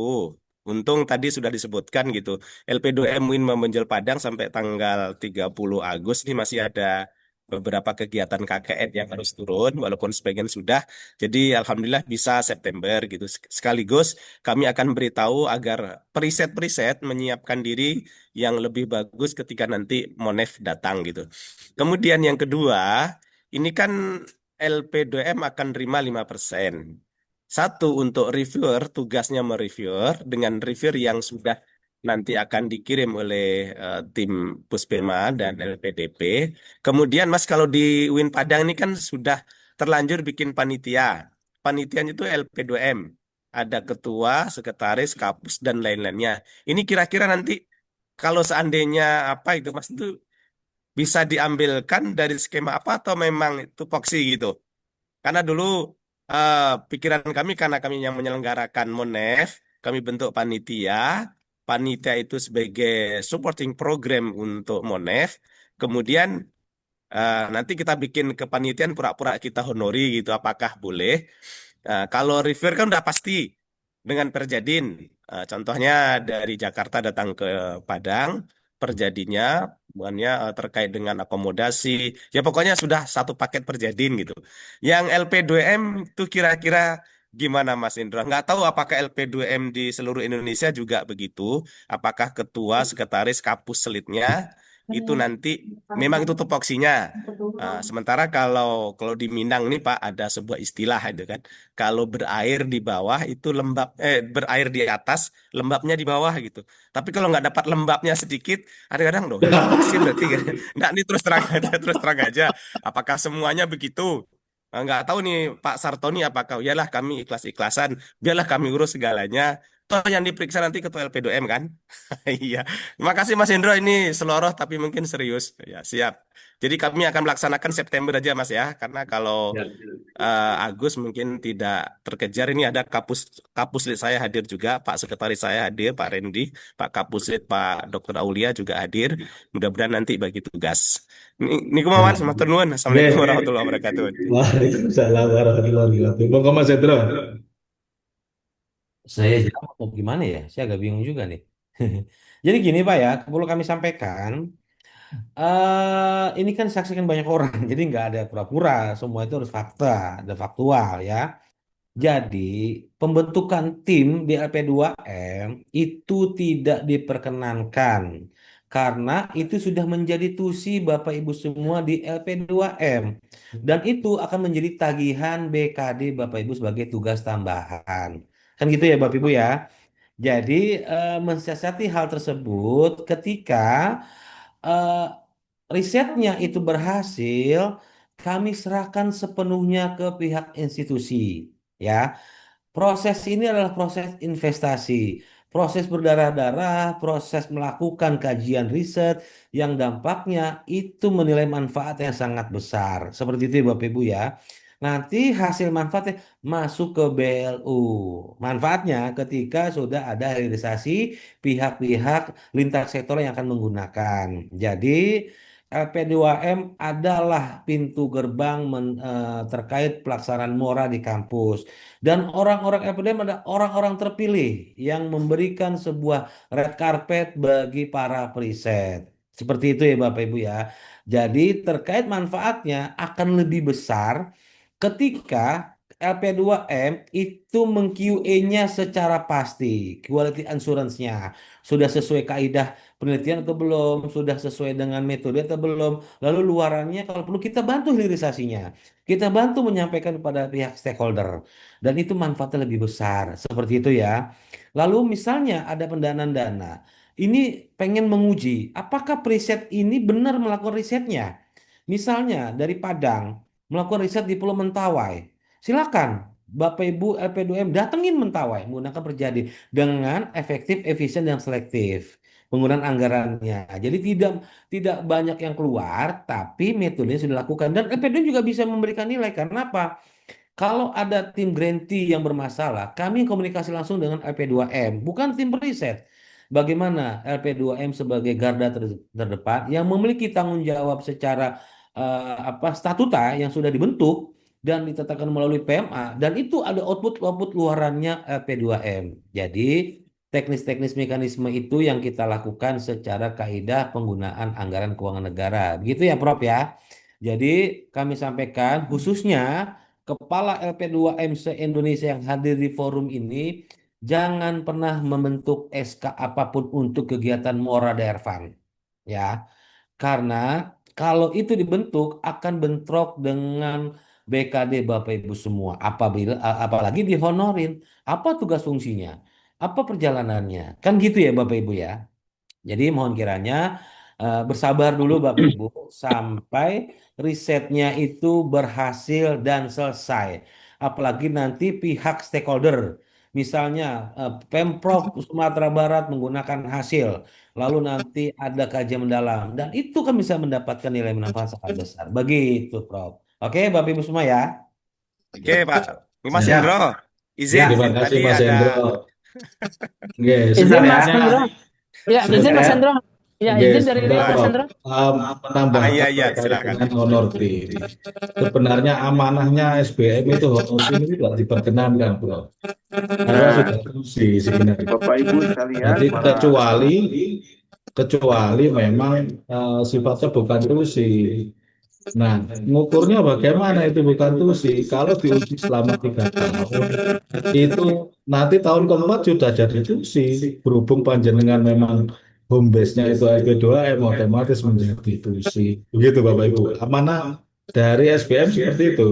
Untung tadi sudah disebutkan gitu. LP2M Win Membonjol Padang sampai tanggal 30 Agustus ini masih ada beberapa kegiatan KKN yang harus turun, walaupun sebagian sudah. Jadi Alhamdulillah bisa September gitu. Sekaligus kami akan beritahu agar periset-periset menyiapkan diri yang lebih bagus ketika nanti Monef datang gitu. Kemudian yang kedua, ini kan LP2M akan terima 5%. Satu, untuk reviewer, tugasnya mereviewer dengan reviewer yang sudah nanti akan dikirim oleh tim Puspema dan LPDP. Kemudian Mas kalau di Win Padang ini kan sudah terlanjur bikin panitia. Panitianya itu LP2M. Ada ketua, sekretaris, kapus, dan lain-lainnya. Ini kira-kira nanti kalau seandainya apa itu Mas itu bisa diambilkan dari skema apa atau memang itu proksi gitu? Karena dulu eh, pikiran kami karena kami yang menyelenggarakan Monef, kami bentuk panitia. Panitia itu sebagai supporting program untuk Monef. Kemudian nanti kita bikin kepanitiaan pura-pura kita honori gitu, apakah boleh? Kalau river kan udah pasti dengan Perjadin. Contohnya dari Jakarta datang ke Padang, Perjadinya, bukannya terkait dengan akomodasi. Ya pokoknya sudah satu paket Perjadin gitu. Yang LP2M itu kira-kira gimana Mas Indra? Nggak tahu apakah LP2M di seluruh Indonesia juga begitu. Apakah ketua, sekretaris, kapus selitnya itu nanti memang itu tupoksinya. Sementara kalau di Minang nih Pak ada sebuah istilah itu kan. Kalau berair di bawah itu lembab, berair di atas, lembabnya di bawah gitu. Tapi kalau nggak dapat lembabnya sedikit, kadang-kadang loh ini tupoksi berarti kan. Nggak, ini terus terang aja, terus terang aja. Apakah semuanya begitu? Nggak tahu nih Pak Sartoni apakah yalah kami ikhlas-ikhlasan, biarlah kami urus segalanya. Toh yang diperiksa nanti ketua LP2M kan? Iya. Terima kasih Mas Hendro, ini seloroh tapi mungkin serius. Ya, siap. Jadi kami akan melaksanakan September aja Mas ya, karena kalau Ya. Agus mungkin tidak terkejar. Ini ada kapuslit saya hadir juga, Pak Sekretaris saya hadir, Pak Randy, Pak Kapuslit, Pak Dr. Aulia juga hadir. Mudah-mudahan nanti bagi tugas. Ini kumawan, Ya. sematur nuwun. Assalamualaikum Nggih. warahmatullahi wabarakatuh. Waalaikumsalam warahmatullahi wabarakatuh. Monggo Mas Hendro. Saya jawab mau gimana ya? Saya agak bingung juga nih. Jadi gini Pak ya, perlu kami sampaikan, ini kan disaksikan banyak orang, jadi nggak ada pura-pura, semua itu harus fakta, ada faktual ya. Jadi pembentukan tim di LP2M itu tidak diperkenankan karena itu sudah menjadi tusi Bapak Ibu semua di LP2M dan itu akan menjadi tagihan BKD Bapak Ibu sebagai tugas tambahan. Kan gitu ya Bapak Ibu ya. Jadi mensiasati hal tersebut ketika eh, risetnya itu berhasil, kami serahkan sepenuhnya ke pihak institusi. Ya, proses ini adalah proses investasi. proses berdarah-darah, proses melakukan kajian riset yang dampaknya itu menilai manfaat yang sangat besar. Seperti itu ya Bapak Ibu ya. Nanti hasil manfaatnya masuk ke BLU. Manfaatnya ketika sudah ada hilirisasi pihak-pihak lintas sektor yang akan menggunakan. Jadi LP2M adalah pintu gerbang terkait pelaksanaan MORA di kampus. Dan orang-orang LPDM adalah orang-orang terpilih yang memberikan sebuah red carpet bagi para periset. Seperti itu ya Bapak Ibu ya. Jadi terkait manfaatnya akan lebih besar ketika LP2M itu meng-QA-nya secara pasti, quality assurance-nya sudah sesuai kaidah penelitian atau belum, sudah sesuai dengan metode atau belum, lalu luarannya kalau perlu kita bantu hilirisasinya, kita bantu menyampaikan kepada pihak stakeholder, dan itu manfaatnya lebih besar, seperti itu ya. Lalu misalnya ada pendanaan dana, ini pengen menguji apakah preset ini benar melakukan risetnya. Misalnya dari Padang melakukan riset di Pulau Mentawai. Silakan Bapak Ibu LP2M datengin Mentawai menggunakan Perjadi dengan efektif, efisien dan selektif penggunaan anggarannya. Jadi tidak tidak banyak yang keluar, tapi metodenya sudah dilakukan dan LP2M juga bisa memberikan nilai. Karena apa? Kalau ada tim grantee yang bermasalah, kami komunikasi langsung dengan LP2M, bukan tim riset. Bagaimana LP2M sebagai garda terdepan yang memiliki tanggung jawab secara statuta yang sudah dibentuk dan ditetapkan melalui PMA dan itu ada output luarannya LP2M. Jadi teknis-teknis mekanisme itu yang kita lakukan secara kaidah penggunaan anggaran keuangan negara. Begitu ya Prof ya. Jadi kami sampaikan khususnya Kepala LP2M se-Indonesia yang hadir di forum ini jangan pernah membentuk SK apapun untuk kegiatan Mora Daervan. Ya, karena kalau itu dibentuk akan bentrok dengan BKD Bapak Ibu semua. Apalagi dihonorin, apa tugas fungsinya? Apa perjalanannya? Kan gitu ya Bapak Ibu ya. Jadi mohon kiranya bersabar dulu Bapak Ibu sampai risetnya itu berhasil dan selesai. Apalagi nanti pihak stakeholder, misalnya Pemprov Sumatera Barat menggunakan hasil, lalu nanti ada kajian mendalam, dan itu kan bisa mendapatkan nilai manfaat sangat besar. Begitu, Prof. Oke, Bapak Ibu semua ya. Oke, Pak. Mas Ya, Hendro, izin terima kasih tadi Mas ada Hendro. Oke, Izin Sebentar ya. Mas Hendro. Ya, Sebentar izin Mas ya. Hendro. Ya, Oke, izin dari sebentar Rio Mas Prof. Hendro. Menambahkan iya terkait silakan. dengan honor tim. Sebenarnya amanahnya SBM itu honor tim itu tidak diperkenankan, Prof. Karena Nah, sudah fungsi sebenarnya. Bapak Ibu sekalian, Jadi para kecuali memang sifatnya bukan tusi. Nah, ngukurnya bagaimana itu bukan tusi? Kalau diuji selama 3 tahun, itu nanti tahun keempat sudah jadi tusi. Berhubung panjenengan memang home base-nya itu IP2M otomatis menjadi tusi. Begitu Bapak Ibu. Amanah dari SBM seperti itu.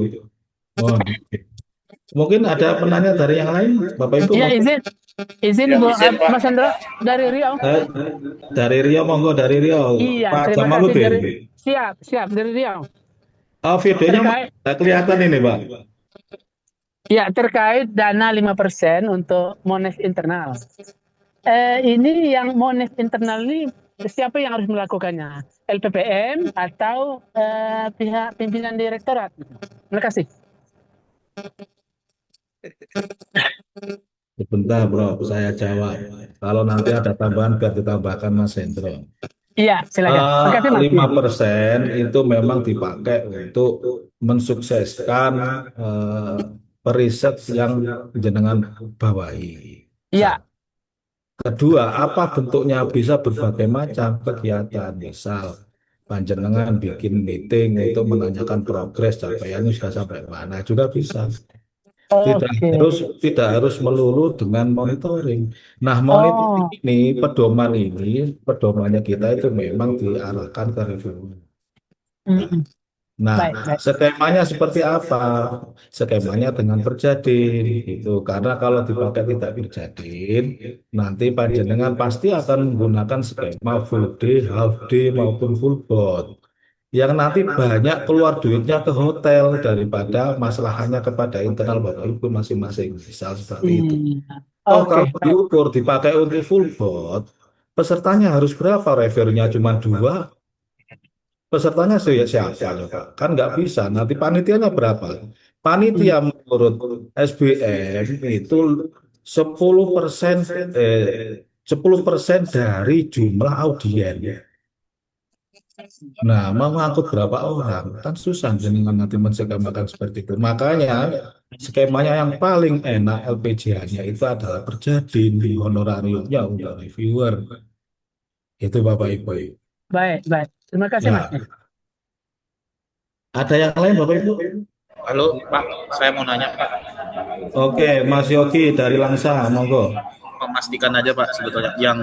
Mohon. Mungkin ada penanya dari yang lain, Bapak Ibu. Ya, izin Bu Mas Hendro dari Rio. Dari Rio, monggo dari Rio. Iya, Pak terima kasih Jamaludin. siap dari Rio. Videonya Terkait tidak kelihatan ini, Pak. ya terkait dana 5% untuk Monev internal. Ini yang Monev internal ini siapa yang harus melakukannya? LPPM atau pihak pimpinan direktorat? Terima kasih. Sebentar, Bro, saya jawab. Kalau nanti ada tambahan, biar ditambahkan Mas Hendro. Iya, silakan. Terima kasih, Mas. 5% itu memang dipakai untuk mensukseskan periset yang jenengan bawahi. Iya. Kedua, apa bentuknya bisa berbagai macam kegiatan. Misal, panjenengan bikin meeting untuk menanyakan progres capaiannya sudah sampai mana juga bisa. Tidak harus melulu dengan monitoring. Nah, monitoring ini, pedomannya kita itu memang diarahkan ke review. Nah, skemanya seperti apa? Skemanya dengan Perjadin, gitu. Karena kalau dipakai tidak Perjadin, nanti panjenengan pasti akan menggunakan skema full day, half day maupun full board. yang nanti banyak keluar duitnya ke hotel daripada masalahnya kepada internal Bapak Ibu masing-masing. Misal seperti itu. Toh Oke, kalau baik. diukur dipakai untuk full board, pesertanya harus berapa? Reviewnya cuma 2, pesertanya siapa coba? Kan nggak bisa. Nanti panitianya berapa? Panitia Hmm, menurut SBM itu 10% 10% dari jumlah audien. Nah, mau ngangkut berapa orang? Kan susah dengan nanti menskemakan seperti itu. Makanya skemanya yang paling enak LPJH-nya itu adalah perjadin di honorariumnya untuk reviewer. Itu Bapak Ibu. baik, baik. Terima kasih, Mas. Ya, ada yang lain Bapak Ibu? Halo Pak, saya mau nanya Pak, Oke, Mas Yogi dari Langsa, monggo. memastikan aja Pak sebetulnya yang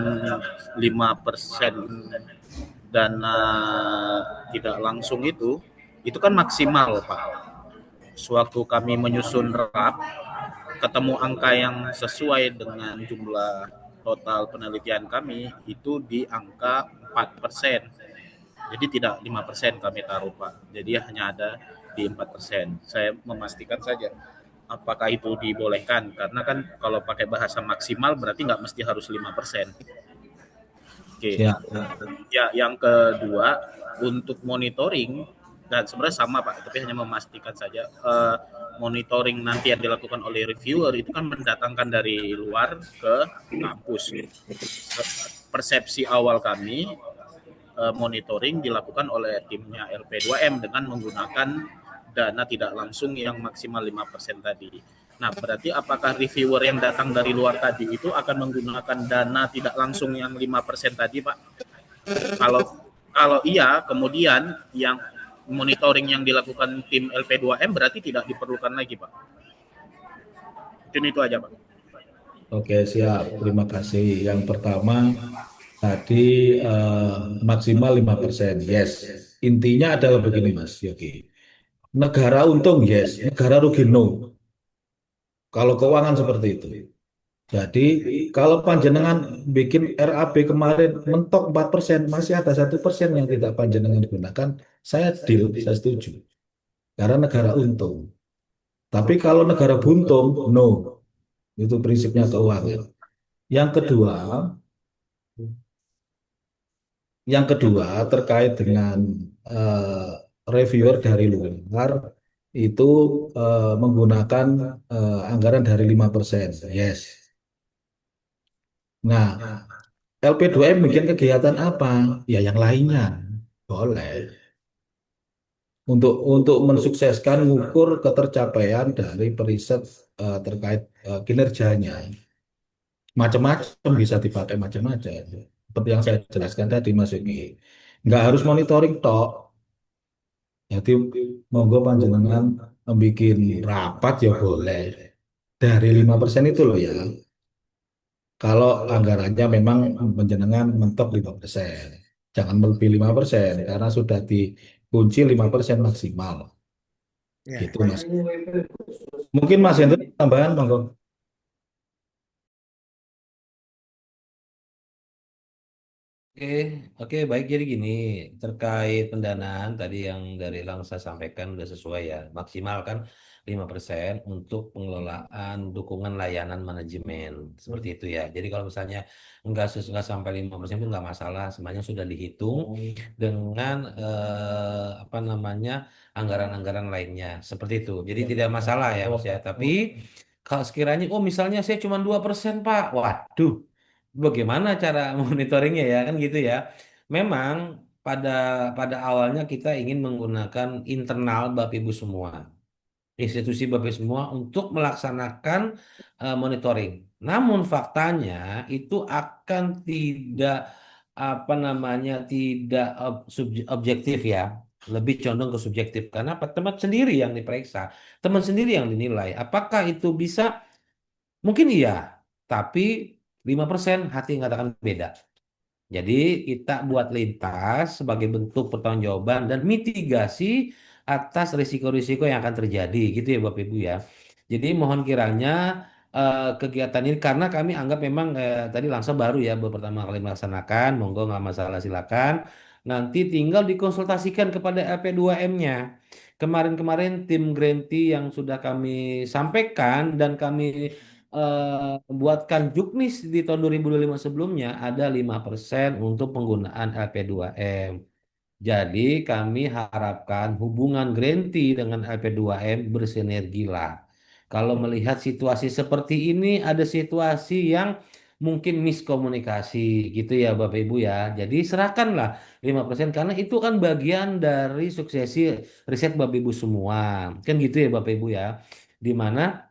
5% dana tidak langsung itu kan maksimal Pak. Sewaktu kami menyusun draft, ketemu angka yang sesuai dengan jumlah total penelitian kami itu di angka 4%. Jadi tidak 5% kami taruh Pak. Jadi hanya ada di 4%. Saya memastikan saja apakah itu dibolehkan karena kan kalau pakai bahasa maksimal berarti nggak mesti harus 5%. Oke. Ya, Ya, yang kedua untuk monitoring dan sebenarnya sama Pak, tapi hanya memastikan saja monitoring nanti yang dilakukan oleh reviewer itu kan mendatangkan dari luar ke kampus. Persepsi awal kami monitoring dilakukan oleh timnya LP2M dengan menggunakan dana tidak langsung yang maksimal 5% tadi. Nah, berarti apakah reviewer yang datang dari luar tadi itu akan menggunakan dana tidak langsung yang 5% tadi, Pak? Kalau kalau iya, kemudian yang monitoring yang dilakukan tim LP2M berarti tidak diperlukan lagi, Pak. Itu aja, Pak. oke siap. Terima kasih. Yang pertama tadi maksimal 5%. Yes. Intinya adalah begini Mas Yogi. Negara untung yes, negara rugi no. Kalau keuangan seperti itu. Jadi kalau panjenengan bikin RAB kemarin mentok 4%, masih ada 1% yang tidak panjenengan gunakan, saya deal, saya setuju. Karena negara untung. Tapi kalau negara buntung, no. Itu prinsipnya keuangan. Yang kedua, yang kedua terkait dengan eh, reviewer dari luar itu menggunakan anggaran dari 5%. Yes. Nah, LP2M bikin kegiatan apa? Ya yang lainnya. Boleh. Untuk mensukseskan mengukur ketercapaian dari periset terkait kinerjanya. Macam-macam bisa dipakai macam-macam. Seperti yang saya jelaskan tadi Mas Yogi. Nggak harus monitoring tok. Jadi monggo panjenengan bikin rapat ya boleh. Dari 5% itu loh ya. Kalau anggarannya memang panjenengan mentok 5%. Jangan melebihi 5% karena sudah dikunci 5% maksimal. Gitu Mas. Mungkin Mas Hendro tambahan monggo. Oke, oke, baik. Jadi gini, terkait pendanaan tadi yang dari Langsa sampaikan udah sesuai ya. Maksimal kan 5% untuk pengelolaan dukungan layanan manajemen. Seperti itu ya. Jadi kalau misalnya nggak sampai 5% itu nggak masalah. Semuanya sudah dihitung dengan apa namanya anggaran-anggaran lainnya. Seperti itu. Jadi tidak masalah ya Mas ya. Tapi kalau sekiranya, oh misalnya saya cuma 2% Pak. Waduh. Bagaimana cara monitoringnya ya kan gitu ya. Memang pada pada awalnya kita ingin menggunakan internal Bapak Ibu semua, institusi Bapak Ibu semua untuk melaksanakan monitoring. Namun faktanya itu akan tidak apa namanya tidak objektif ya. Lebih condong ke subjektif karena apa? Teman sendiri yang diperiksa, teman sendiri yang dinilai. Apakah itu bisa? Mungkin iya, tapi 5% hati mengatakan beda. Jadi kita buat lintas sebagai bentuk pertanggungjawaban dan mitigasi atas risiko-risiko yang akan terjadi gitu ya Bapak Ibu ya. Jadi mohon kiranya kegiatan ini karena kami anggap memang tadi langsung baru ya baru pertama kali melaksanakan, monggo nggak masalah silakan. Nanti tinggal dikonsultasikan kepada LP2M-nya. Kemarin-kemarin tim Grenti yang sudah kami sampaikan dan kami buatkan juknis di tahun 2025 sebelumnya ada 5% untuk penggunaan LP2M. Jadi kami harapkan hubungan Grenti dengan LP2M bersinergi lah. Kalau melihat situasi seperti ini, ada situasi yang mungkin miskomunikasi gitu ya Bapak Ibu ya. Jadi serahkanlah 5% karena itu kan bagian dari suksesi riset Bapak Ibu semua. Kan gitu ya Bapak Ibu ya. Di mana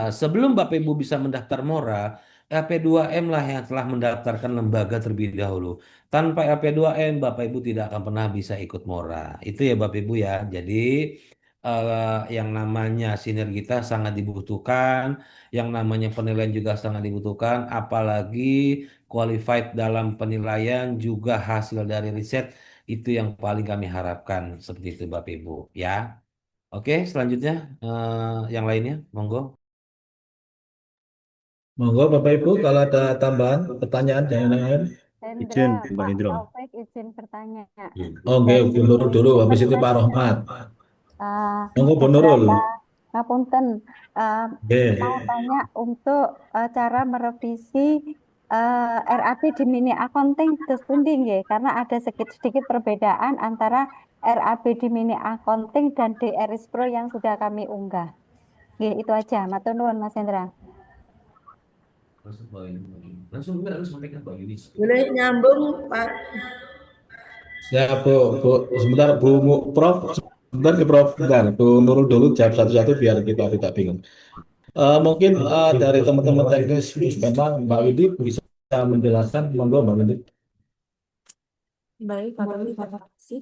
sebelum Bapak Ibu bisa mendaftar Mora, LP2M lah yang telah mendaftarkan lembaga terlebih dahulu. Tanpa LP2M, Bapak Ibu tidak akan pernah bisa ikut Mora. Itu ya Bapak Ibu ya. Jadi yang namanya sinergitas sangat dibutuhkan, yang namanya penilaian juga sangat dibutuhkan, apalagi qualified dalam penilaian juga hasil dari riset itu yang paling kami harapkan seperti itu Bapak Ibu ya. Oke, selanjutnya yang lainnya, monggo. Monggo Bapak Ibu kalau ada tambahan pertanyaan yang lain. Izin, Hendra, Pak Pak Indro. Taufik izin bertanya. Oke, Dari Bu Nurul dulu, habis itu Pak perspektif Rohmat. Monggo Bu beberapa Nurul. ngapunten, mau Oke. tanya untuk cara merevisi RAP di mini accounting terus pundi nggih? Karena ada sedikit perbedaan antara RAP di mini accounting dan DRS Pro yang sudah kami unggah. Nggih, itu aja. Matur nuwun Mas Hendra. Langsung kita harus sampaikan Pak Yudi. Boleh nyambung, Pak. Ya Bu, sebentar Prof, sebentar ke Prof, sebentar. Bu Nurul dulu jawab satu-satu biar kita tidak bingung. Mungkin dari teman-teman teknis memang Mbak Widi bisa menjelaskan, monggo Mbak Widi. Baik, Pak Taufik, terima kasih.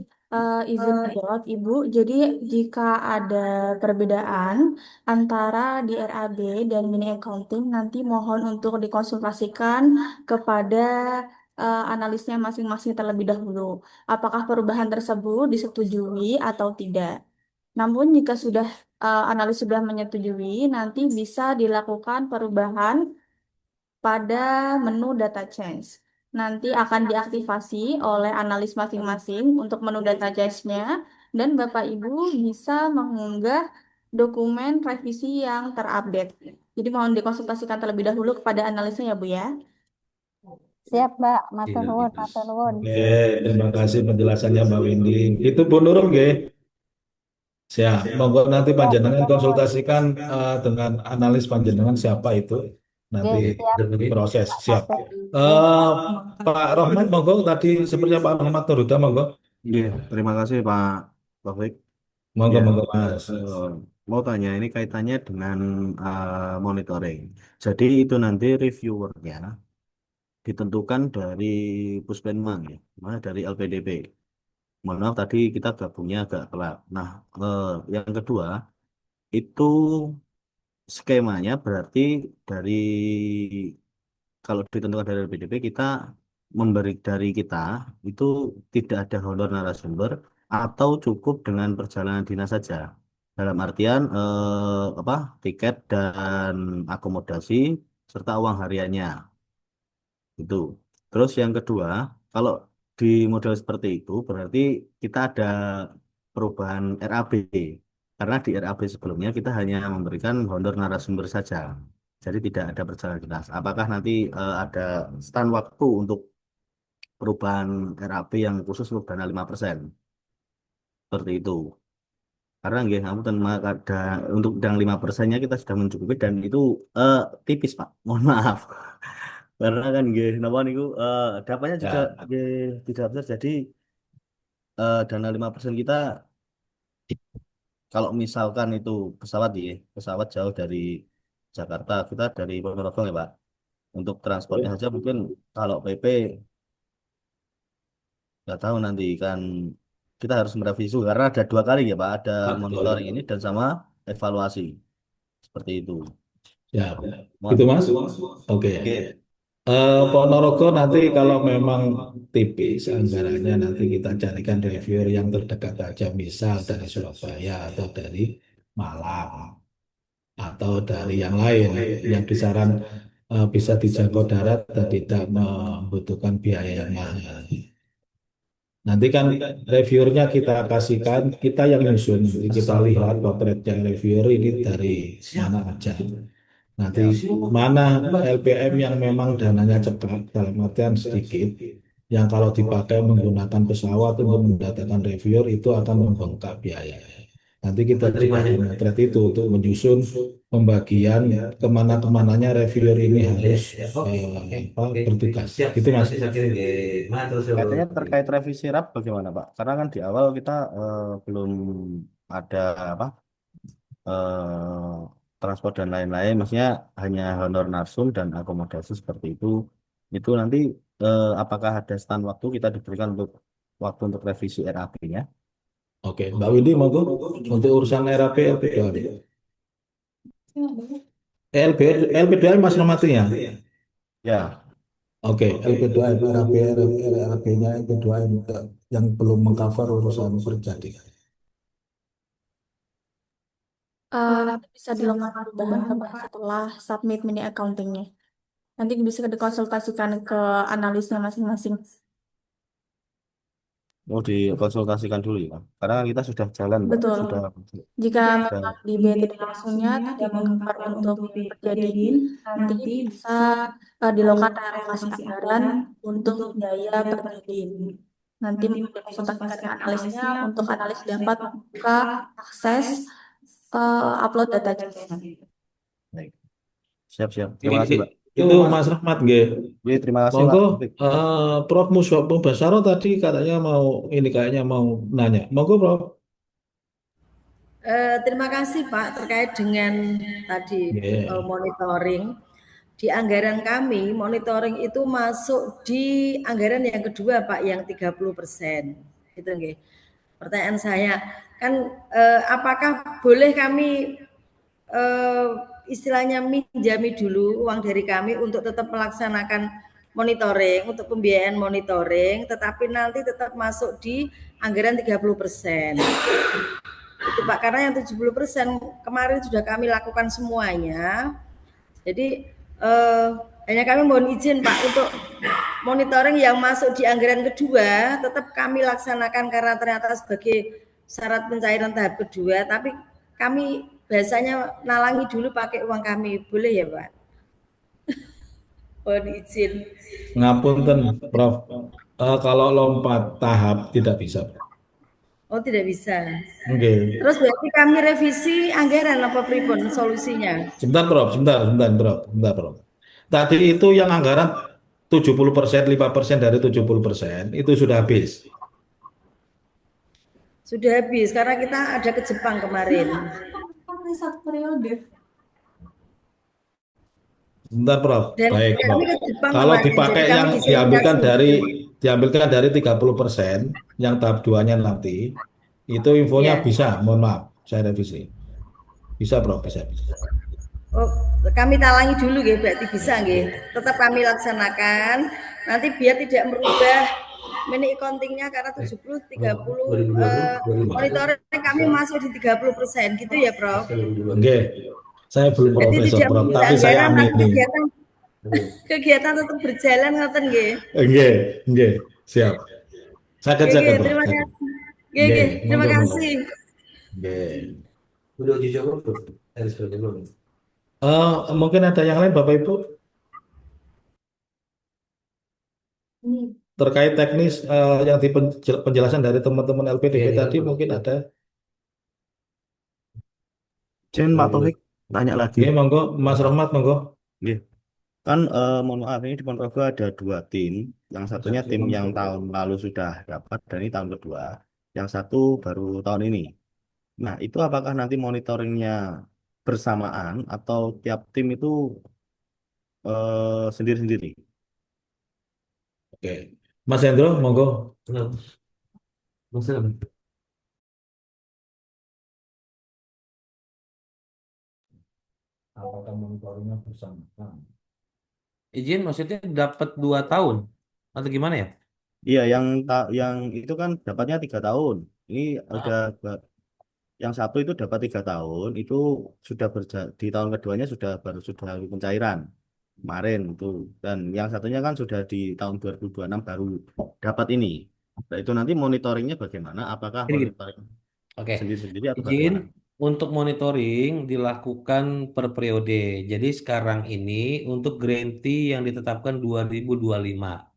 Izin menjawab, Ibu. Jadi, jika ada perbedaan antara di RAB dan mini accounting, nanti mohon untuk dikonsultasikan kepada analisnya masing-masing terlebih dahulu. Apakah perubahan tersebut disetujui atau tidak? Namun, jika sudah analis sudah menyetujui, nanti bisa dilakukan perubahan pada menu data change. Nanti akan diaktifasi oleh analis masing-masing untuk menu data change-nya dan Bapak Ibu bisa mengunggah dokumen revisi yang terupdate. Jadi mohon dikonsultasikan terlebih dahulu kepada analisnya ya Bu ya. Siap, Mbak. Matur nuwun, matur nuwun. Oke, terima kasih penjelasannya Mbak Windy. Itu Bu Nurul, nggih. Siap. Monggo nanti panjenengan konsultasikan dengan analis panjenengan siapa itu. Nanti proses. Siap. Pak Rohmat, monggo tadi sepertinya Pak Rohmat Nuruta, monggo. Iya, terima kasih Pak Taufik. Monggo, Ya, monggo Mas. mau tanya ini kaitannya dengan monitoring. Jadi itu nanti reviewernya ditentukan dari Puspenman ya, mana dari LPDP. Mohon maaf tadi kita gabungnya agak telat. Nah, yang kedua itu skemanya berarti dari kalau ditentukan dari LPDP kita memberi dari kita itu tidak ada honor narasumber atau cukup dengan perjalanan dinas saja. Dalam artian apa tiket dan akomodasi serta uang hariannya itu. Terus yang kedua, kalau di model seperti itu berarti kita ada perubahan RAB. Karena di RAB sebelumnya kita hanya memberikan honor narasumber saja. Jadi tidak ada perjalanan dinas. Apakah nanti ada stand waktu untuk perubahan RAB yang khusus untuk dana 5%? Seperti itu. Karena nggih kamu ada untuk yang 5%-nya kita sudah mencukupi dan itu tipis Pak. Mohon maaf. Karena kan nggih napa niku dapatnya juga nggih tidak besar jadi dana 5% kita kalau misalkan itu pesawat ya, pesawat jauh dari Jakarta, kita dari Ponorogo ya Pak. Untuk transportnya saja mungkin kalau PP nggak tahu nanti kan kita harus merevisi karena ada dua kali ya Pak, ada monitoring ini dan sama evaluasi seperti itu. Ya, itu Mas. Oke. Ponorogo nanti kalau memang tipis anggarannya nanti kita carikan reviewer yang terdekat aja, misal dari Surabaya atau dari Malang atau dari yang lain yang disaran bisa dijangkau darat dan tidak membutuhkan biaya yang mahal. Nanti kan reviewernya kita kasihkan, kita yang nyusun, jadi kita lihat potretnya reviewer ini dari mana aja. Nanti mana LPM yang memang dananya cepat, dalam artian sedikit, yang kalau dipakai menggunakan pesawat untuk mendatangkan reviewer itu akan membengkak biaya. Nanti kita juga memotret itu untuk menyusun pembagian kemana-kemananya reviewer ini harus bertugas. Gitu Mas. Katanya terkait revisi RAP bagaimana Pak? Karena kan di awal kita belum ada apa eh, transport dan lain-lain, maksudnya hanya honor narsum dan akomodasi seperti itu. Itu nanti apakah ada stand waktu kita diberikan untuk waktu untuk revisi RAP-nya? Oke, Mbak Windy monggo untuk urusan RAP LP2. LP2 Mas Romatinya. Ya, Oke, LP2 RAP RAP-nya LP2 yang belum mengcover urusan terjadi. Nanti bisa dilengkapi perubahan Bapak setelah submit mini accountingnya. Nanti bisa dikonsultasikan ke analisnya masing-masing. mau dikonsultasikan dulu ya, karena kan kita sudah jalan Pak, Betul. sudah Jika sudah memang di BTD langsungnya tidak mengcover untuk perjadiin, nanti bisa dilakukan realokasi anggaran untuk biaya perjadiin. Nanti dikonsultasikan ke analisnya untuk analis dapat membuka akses upload data juga. baik. Siap-siap. Terima kasih Pak. Itu Mas Rahmat nggih. Oke, terima kasih Pak. Monggo Taufik. Prof Mubasaro tadi katanya mau kayaknya mau nanya. Monggo Prof. Terima kasih Pak terkait dengan tadi Yeah. monitoring. Di anggaran kami, monitoring itu masuk di anggaran yang kedua Pak, yang 30%. Itu nggih. Pertanyaan saya, kan apakah boleh kami istilahnya minjami dulu uang dari kami untuk tetap melaksanakan monitoring, untuk pembiayaan monitoring, tetapi nanti tetap masuk di anggaran 30%. Itu Pak, karena yang 70% kemarin sudah kami lakukan semuanya. Jadi hanya kami mohon izin Pak untuk monitoring yang masuk di anggaran kedua tetap kami laksanakan karena ternyata sebagai syarat pencairan tahap kedua, tapi kami biasanya nalangi dulu pakai uang kami, boleh ya Pak? Mohon izin. Ngapunten Prof. Kalau lompat tahap tidak bisa. Oh tidak bisa. Oke. Terus berarti kami revisi anggaran apa pripun solusinya? Sebentar Prof. Prof. Tadi itu yang anggaran 70%, 5% dari 70% itu sudah habis. Sudah habis karena kita ada ke Jepang kemarin. Satu periode. Sebentar Prof. Dan Baik Prof. kami ke Jepang Kalau kemarin, dipakai jadi kami yang disimulasi. diambilkan dari 30% yang tahap 2-nya nanti, itu infonya Iya. bisa, mohon maaf, saya revisi. Bisa Prof, bisa. Oh, kami talangi dulu ya, berarti bisa nggih. Tetap kami laksanakan. Nanti biar tidak merubah mini accounting-nya karena 70 30 monitoring kami masuk di 30% gitu ya, Prof. Oke. Saya belum Jadi profesor tidak Prof, merubah tapi saya anggaran, tapi amini. kegiatan tetap berjalan ngoten nggih. Oke, siap. Saya kerjakan Prof. Terima kasih. Nggih, terima monggo. kasih. Oke. Udah uji coba belum? Mungkin ada yang lain Bapak Ibu terkait teknis yang di penjelasan dari teman-teman LPDP tadi mungkin ada. Jen Pak Taufik tanya lagi. Oke, monggo Mas Rahmat monggo. Nggih. Kan mohon maaf ini di Ponorogo ada 2 tim. Yang satunya tim yang tahun lalu sudah dapat dan ini tahun kedua. Yang satu baru tahun ini. Nah, itu apakah nanti monitoringnya bersamaan atau tiap tim itu sendiri-sendiri? Oke. Mas Hendro monggo. Apakah monitoringnya bersamaan? Izin maksudnya dapat 2 tahun atau gimana ya? Iya, yang itu kan dapatnya 3 tahun. Ini udah yang satu itu dapat 3 tahun, itu sudah di tahun keduanya sudah pencairan kemarin itu, dan yang satunya kan sudah di tahun 2026 baru dapat ini. Nah, itu nanti monitoringnya bagaimana? Apakah Jadi gini, monitoring oke. sendiri-sendiri atau Izin bagaimana? untuk monitoring dilakukan per periode. Jadi sekarang ini untuk grantee yang ditetapkan 2025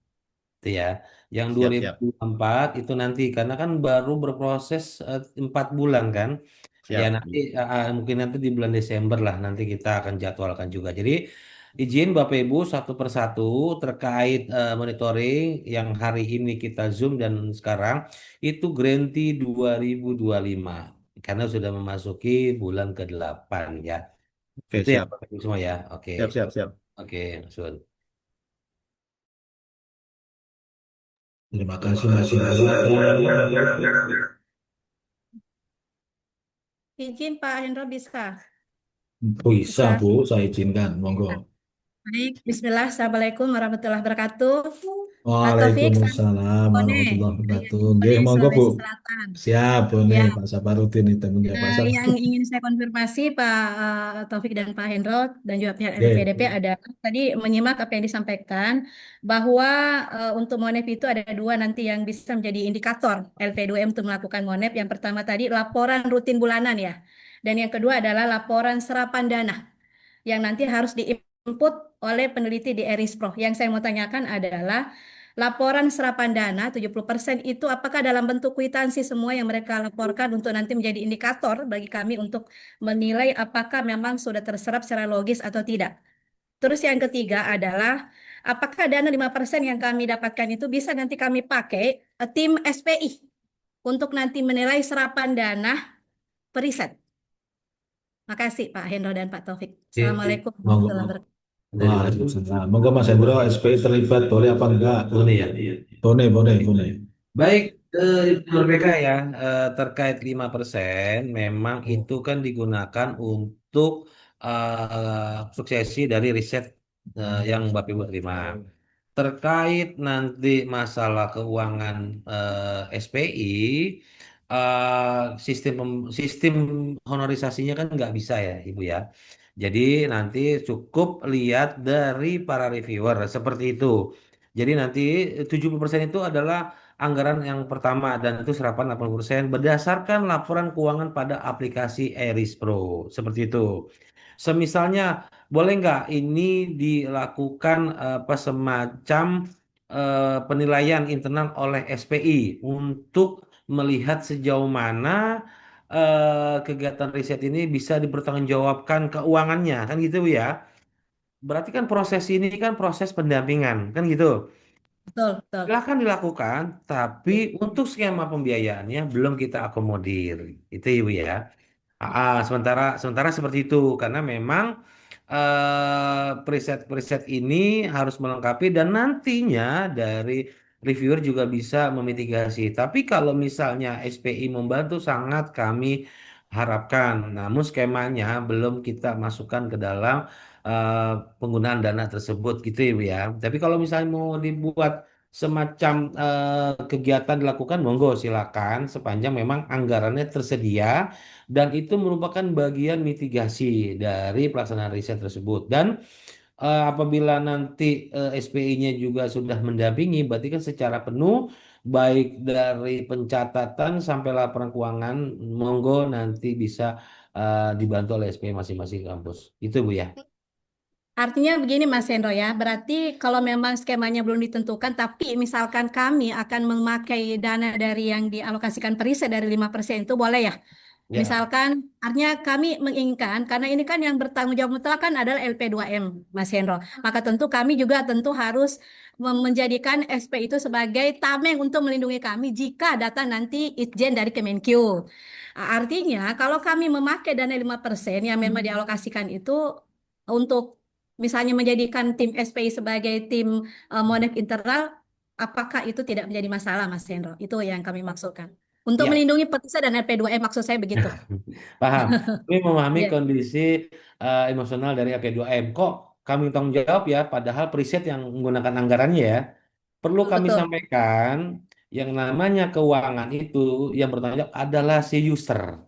itu ya. Yang Siap-siap. 2024 itu nanti karena kan baru berproses 4 bulan kan. Ya Siap. nanti mungkin nanti di bulan Desember lah nanti kita akan jadwalkan juga. Jadi izin Bapak Ibu satu persatu terkait monitoring yang hari ini kita Zoom dan sekarang itu grantee 2025 karena sudah memasuki bulan ke-8 ya. Oke, Itu ya siap. Bapak Ibu semua ya. Oke. Siap, siap, siap. Oke, Sun. Terima kasih Mas Indro. Izin Pak Hendro bisa? Bisa Bisa. Bu, saya izinkan. Monggo. Baik, Bismillah. Assalamualaikum warahmatullahi wabarakatuh. Pak Taufik, Waalaikumsalam Bone, warahmatullahi Iya, wabarakatuh. Bone, Nggih, monggo Bu. Sulawesi Selatan. Siap, Bone, Ya, Pak Saparudin itu nggih, Pak yang ingin saya konfirmasi Pak Taufik dan Pak Hendro dan juga pihak Nggih. LPDP ada tadi menyimak apa yang disampaikan bahwa untuk MONEP itu ada dua nanti yang bisa menjadi indikator LP2M untuk melakukan MONEP. Yang pertama tadi laporan rutin bulanan ya, dan yang kedua adalah laporan serapan dana yang nanti harus diinput oleh peneliti di Erispro. Yang saya mau tanyakan adalah laporan serapan dana 70% itu apakah dalam bentuk kwitansi semua yang mereka laporkan untuk nanti menjadi indikator bagi kami untuk menilai apakah memang sudah terserap secara logis atau tidak. Terus yang ketiga adalah apakah dana 5% yang kami dapatkan itu bisa nanti kami pakai tim SPI untuk nanti menilai serapan dana periset. Makasih Pak Hendro dan Pak Taufik. Assalamualaikum Monggo. warahmatullahi wabarakatuh. Waalaikumsalam. Monggo Mas Hendro, SPI terlibat boleh apa enggak? Boleh ya. Boleh. Baik, Merdeka ya, terkait 5% memang itu kan digunakan untuk suksesi dari riset yang Bapak Ibu terima. Terkait nanti masalah keuangan SPI, sistem honorisasinya kan nggak bisa ya, Ibu ya. Jadi nanti cukup lihat dari para reviewer seperti itu. Jadi nanti 70% itu adalah anggaran yang pertama dan itu serapan 80% berdasarkan laporan keuangan pada aplikasi Eris Pro. Seperti itu. Semisalnya, boleh nggak ini dilakukan apa semacam penilaian internal oleh SPI untuk melihat sejauh mana kegiatan riset ini bisa dipertanggungjawabkan keuangannya, kan gitu ya. Berarti kan proses ini kan proses pendampingan, kan gitu. Betul. Silahkan dilakukan, tapi untuk skema pembiayaannya belum kita akomodir. Itu Ibu ya. Sementara seperti itu karena memang preset ini harus melengkapi dan nantinya dari reviewer juga bisa memitigasi. Tapi kalau misalnya SPI membantu sangat kami harapkan. Namun skemanya belum kita masukkan ke dalam eh, penggunaan dana tersebut gitu ya, Bu ya. Tapi kalau misalnya mau dibuat semacam kegiatan dilakukan, monggo silakan sepanjang memang anggarannya tersedia dan itu merupakan bagian mitigasi dari pelaksanaan riset tersebut. Dan apabila nanti SPI-nya juga sudah mendampingi, berarti kan secara penuh baik dari pencatatan sampai laporan keuangan, monggo nanti bisa dibantu oleh SPI masing-masing kampus. Itu Bu ya. Artinya begini Mas Hendro ya, berarti kalau memang skemanya belum ditentukan, tapi misalkan kami akan memakai dana dari yang dialokasikan periset dari 5% itu boleh ya? Ya. Misalkan, artinya kami menginginkan, karena ini kan yang bertanggung jawab mutlak kan adalah LP2M, Mas Hendro. Maka tentu kami juga tentu harus menjadikan SP itu sebagai tameng untuk melindungi kami jika data nanti Itjen dari Kemenkyu. Artinya, kalau kami memakai dana 5% yang memang dialokasikan itu untuk misalnya menjadikan tim SPI sebagai tim Monef internal, apakah itu tidak menjadi masalah, Mas Hendro? Itu yang kami maksudkan. Untuk Ya. melindungi petisah dan LP2M maksud saya begitu. Paham. Kami memahami Ya. kondisi emosional dari AP2M. Kok kami tanggung jawab ya, padahal preset yang menggunakan anggarannya ya. Perlu kami Betul. sampaikan, yang namanya keuangan itu yang bertanggung jawab adalah si user,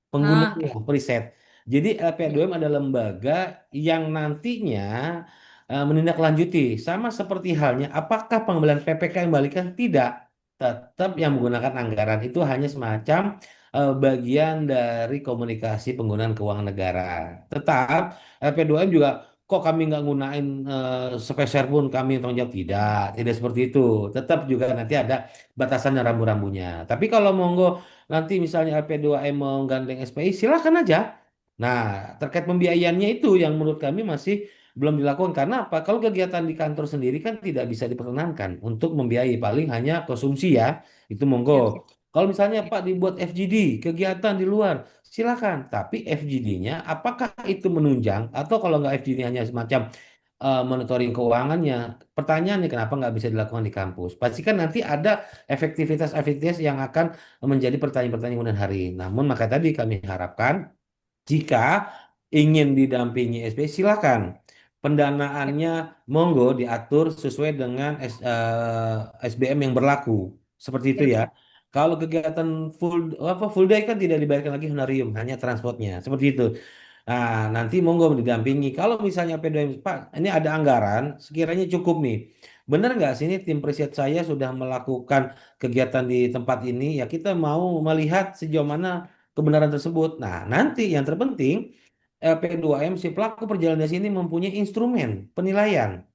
penggunanya preset. Jadi LP2M adalah lembaga yang nantinya menindaklanjuti. Sama seperti halnya, apakah pengembalian PPK yang balikan? Tidak. tetap yang menggunakan anggaran itu hanya semacam bagian dari komunikasi penggunaan keuangan negara. Tetap LP2M juga kok kami nggak gunain sepeser pun kami tanggung jawab, tidak seperti itu. Tetap juga nanti ada batasan dan rambu-rambunya. Tapi kalau monggo nanti misalnya LP2M mau gandeng SPI silakan aja. Nah, terkait pembiayaannya itu yang menurut kami masih belum dilakukan karena apa? Kalau kegiatan di kantor sendiri kan tidak bisa diperkenankan untuk membiayai, paling hanya konsumsi ya, itu monggo. Siap, siap. Kalau misalnya Pak dibuat FGD, kegiatan di luar, silakan. Tapi FGD-nya apakah itu menunjang atau kalau nggak FGD hanya semacam monitoring keuangannya? Pertanyaannya kenapa nggak bisa dilakukan di kampus? Pasti kan nanti ada efektivitas-efektivitas yang akan menjadi pertanyaan-pertanyaan kemudian hari. Namun maka tadi kami harapkan jika ingin didampingi SP, silakan. Pendanaannya monggo diatur sesuai dengan SBM yang berlaku. Seperti itu Siap, ya. siap. Kalau kegiatan full day kan tidak dibayarkan lagi honorium, hanya transportnya. Seperti itu. Nah, nanti monggo didampingi. Kalau misalnya P2M, Pak, ini ada anggaran, sekiranya cukup nih. Benar nggak sih ini tim riset saya sudah melakukan kegiatan di tempat ini? Ya kita mau melihat sejauh mana kebenaran tersebut. Nah, nanti yang terpenting LP2M si pelaku perjalanan sini mempunyai instrumen penilaian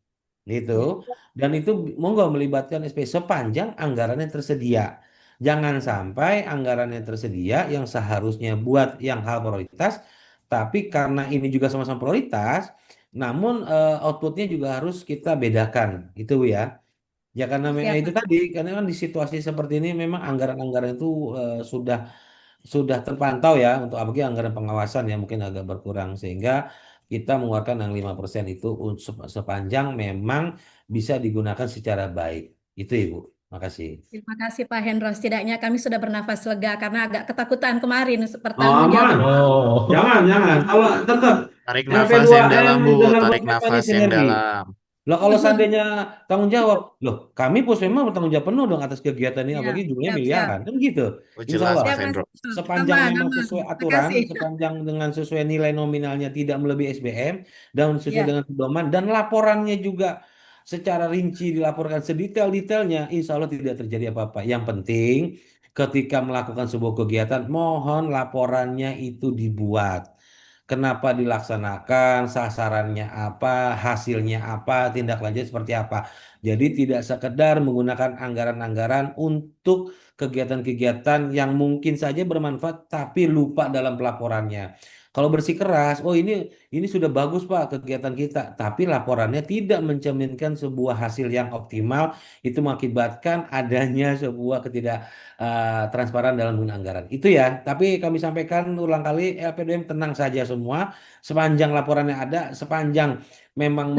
gitu. Ya. Dan itu monggo melibatkan SP sepanjang anggarannya tersedia. Jangan sampai anggaran yang tersedia yang seharusnya buat yang hal prioritas, tapi karena ini juga sama-sama prioritas, namun outputnya juga harus kita bedakan, itu Bu ya. Ya karena Siap, itu Mas. tadi, karena kan di situasi seperti ini memang anggaran-anggaran itu sudah terpantau ya untuk apalagi anggaran pengawasan ya mungkin agak berkurang sehingga kita mengeluarkan yang 5% itu sepanjang memang bisa digunakan secara baik. Itu Ibu. Makasih. Terima kasih Pak Hendro. Setidaknya kami sudah bernafas lega karena agak ketakutan kemarin Oh, pertanggung aman. jawaban. Oh, Jangan. Kalau tetap Tarik nafas yang LP2M dalam, Bu. dengan Tarik Puspepa ini nafas yang sinergi. dalam. Loh kalau seandainya tanggung jawab, loh kami Puspema bertanggung jawab penuh dong atas kegiatan ini, Siap, apalagi jumlahnya siap, siap. miliaran, kan gitu. Oh, Insya jelas, Allah, Mas Siap, Mas. Hendro. sepanjang Aman, memang aman. sesuai Terima aturan, kasih. sepanjang dengan sesuai nilai nominalnya tidak melebihi SBM, dan sesuai Ya, dengan pedoman, dan laporannya juga secara rinci dilaporkan sedetail-detailnya, insya Allah tidak terjadi apa-apa. Yang penting ketika melakukan sebuah kegiatan, mohon laporannya itu dibuat. Kenapa dilaksanakan, sasarannya apa, hasilnya apa, tindak lanjut seperti apa. Jadi tidak sekedar menggunakan anggaran-anggaran untuk kegiatan-kegiatan yang mungkin saja bermanfaat tapi lupa dalam pelaporannya. Kalau bersikeras, oh ini sudah bagus Pak kegiatan kita, tapi laporannya tidak mencerminkan sebuah hasil yang optimal, itu mengakibatkan adanya sebuah transparan dalam penggunaan anggaran. Itu ya, tapi kami sampaikan ulang kali LPDM tenang saja semua, sepanjang laporannya ada, sepanjang memang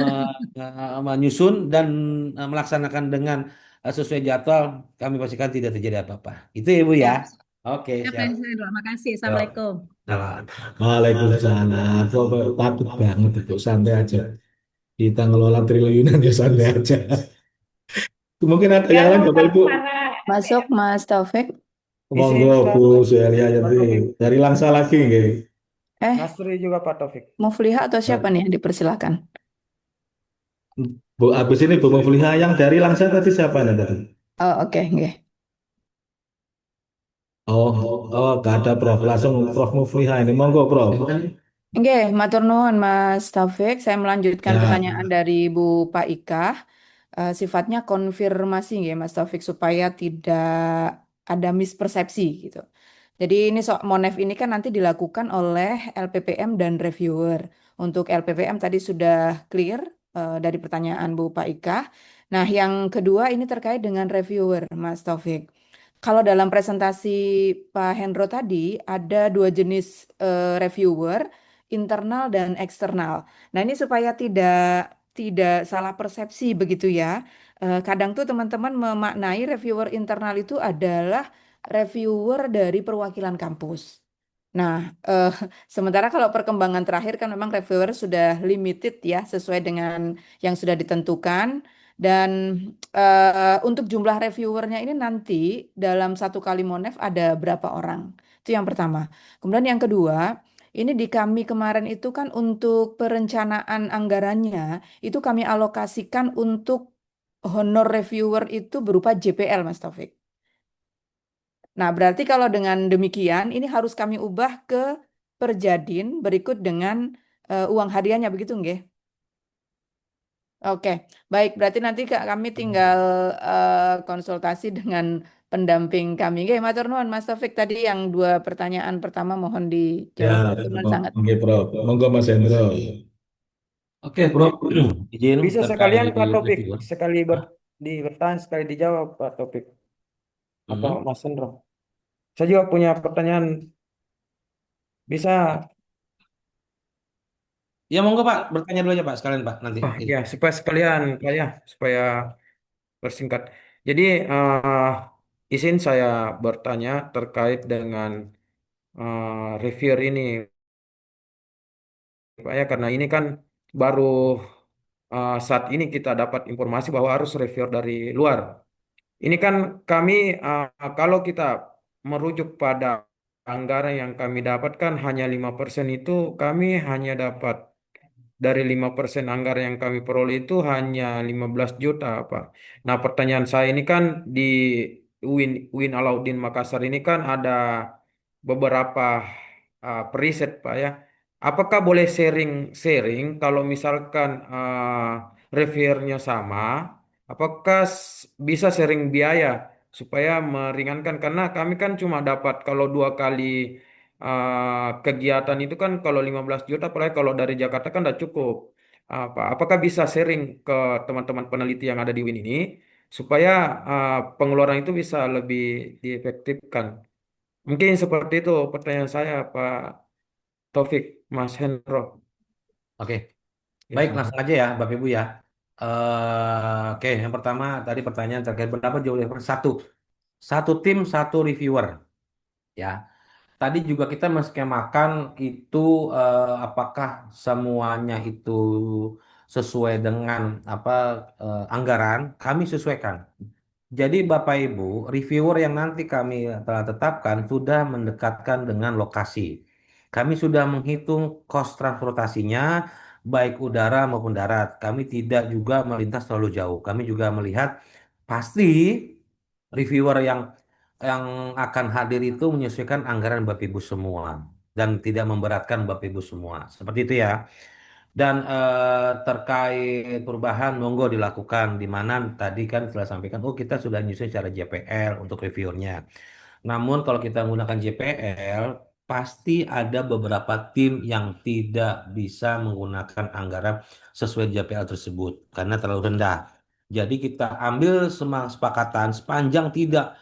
menyusun dan melaksanakan dengan sesuai jadwal, kami pastikan tidak terjadi apa-apa. Itu ya Bu ya. siap. Oke, Siap, siap. Mas Hendro. Makasih. Yo. Assalamualaikum. salah. Waalaikumsalam. Kok takut banget itu, santai aja. Kita ngelola triliunan ya santai aja. Mungkin ada yang lain Bapak Ibu. Masuk Mas Taufik. Monggo Bu Suhelia jadi dari Langsa lagi nggih. Mas Tri juga Pak Taufik. Mufliha atau siapa nih yang dipersilakan? Bu habis ini Bu Mufliha yang dari Langsa tadi siapa nih tadi? Oh, oke, nggih. Oh, gak ada Prof. Langsung Prof Mufliha ini. Monggo Prof. Nggih, matur nuwun Mas Taufik. Saya melanjutkan Ya. pertanyaan dari Bu Pak Ika. Sifatnya konfirmasi nggih Mas Taufik supaya tidak ada mispersepsi gitu. Jadi ini Monef ini kan nanti dilakukan oleh LPPM dan reviewer. Untuk LPPM tadi sudah clear dari pertanyaan Bu Pak Ika. Nah, yang kedua ini terkait dengan reviewer Mas Taufik. Kalau dalam presentasi Pak Hendro tadi ada dua jenis reviewer, internal dan eksternal. Nah, ini supaya tidak salah persepsi begitu ya. Kadang tuh teman-teman memaknai reviewer internal itu adalah reviewer dari perwakilan kampus. Nah, sementara kalau perkembangan terakhir kan memang reviewer sudah limited ya, sesuai dengan yang sudah ditentukan. Dan untuk jumlah reviewernya ini nanti dalam satu kali Monef ada berapa orang? Itu yang pertama. Kemudian yang kedua, ini di kami kemarin itu kan untuk perencanaan anggarannya, itu kami alokasikan untuk honor reviewer itu berupa JPL, Mas Taufik. Nah, berarti kalau dengan demikian ini harus kami ubah ke perjadin berikut dengan uang hariannya begitu nggih? Oke, baik. Berarti nanti kami tinggal konsultasi dengan pendamping kami. Oke, matur nuwun Mas Taufik tadi yang 2 pertanyaan pertama mohon Ya, dijawab. Matur nuwun sangat. oke, Prof. Monggo Mas Hendro. Oke, Bro. Izin Bisa terkait sekalian Pak Topik, reviewer. sekali bertanya, sekali dijawab Pak Topik atau Mas Hendro. Saya juga punya pertanyaan. Bisa? Ya monggo Pak, bertanya dulu aja Pak sekalian Pak nanti. Oh ya, supaya sekalian Pak ya, supaya persingkat. Jadi izin saya bertanya terkait dengan reviewer ini Pak ya, karena ini kan baru saat ini kita dapat informasi bahwa harus reviewer dari luar. Ini kan kami kalau kita merujuk pada anggaran yang kami dapatkan hanya 5% itu kami hanya dapat dari 5% anggaran yang kami peroleh itu hanya 15 juta, Pak. Nah, pertanyaan saya ini kan di UIN Alauddin Makassar ini kan ada beberapa periset, Pak ya. Apakah boleh sharing kalau misalkan reviewernya sama? Apakah bisa sharing biaya supaya meringankan karena kami kan cuma dapat kalau 2 kali kegiatan itu kan kalau 15 juta apalagi kalau dari Jakarta kan udah cukup. Apakah bisa sharing ke teman-teman peneliti yang ada di UIN ini supaya pengeluaran itu bisa lebih diefektifkan. Mungkin seperti itu pertanyaan saya Pak Taufik, Mas Hendro. Oke, Ya. baik langsung aja ya Bapak Ibu ya. Oke, yang pertama tadi pertanyaan terkait berapa jauh reviewer? Satu tim satu reviewer ya. Tadi juga kita menskemakan itu apakah semuanya itu sesuai dengan apa anggaran, kami sesuaikan. Jadi Bapak Ibu, reviewer yang nanti kami telah tetapkan sudah mendekatkan dengan lokasi. Kami sudah menghitung kos transportasinya, baik udara maupun darat. Kami tidak juga melintas terlalu jauh. Kami juga melihat pasti reviewer yang akan hadir itu menyesuaikan anggaran Bapak Ibu semua dan tidak memberatkan Bapak Ibu semua. Seperti itu ya. Dan terkait perubahan monggo dilakukan di mana tadi kan telah sampaikan oh kita sudah nyusun secara JPL untuk reviewernya. Namun kalau kita menggunakan JPL pasti ada beberapa tim yang tidak bisa menggunakan anggaran sesuai JPL tersebut karena terlalu rendah. Jadi kita ambil semua kesepakatan sepanjang tidak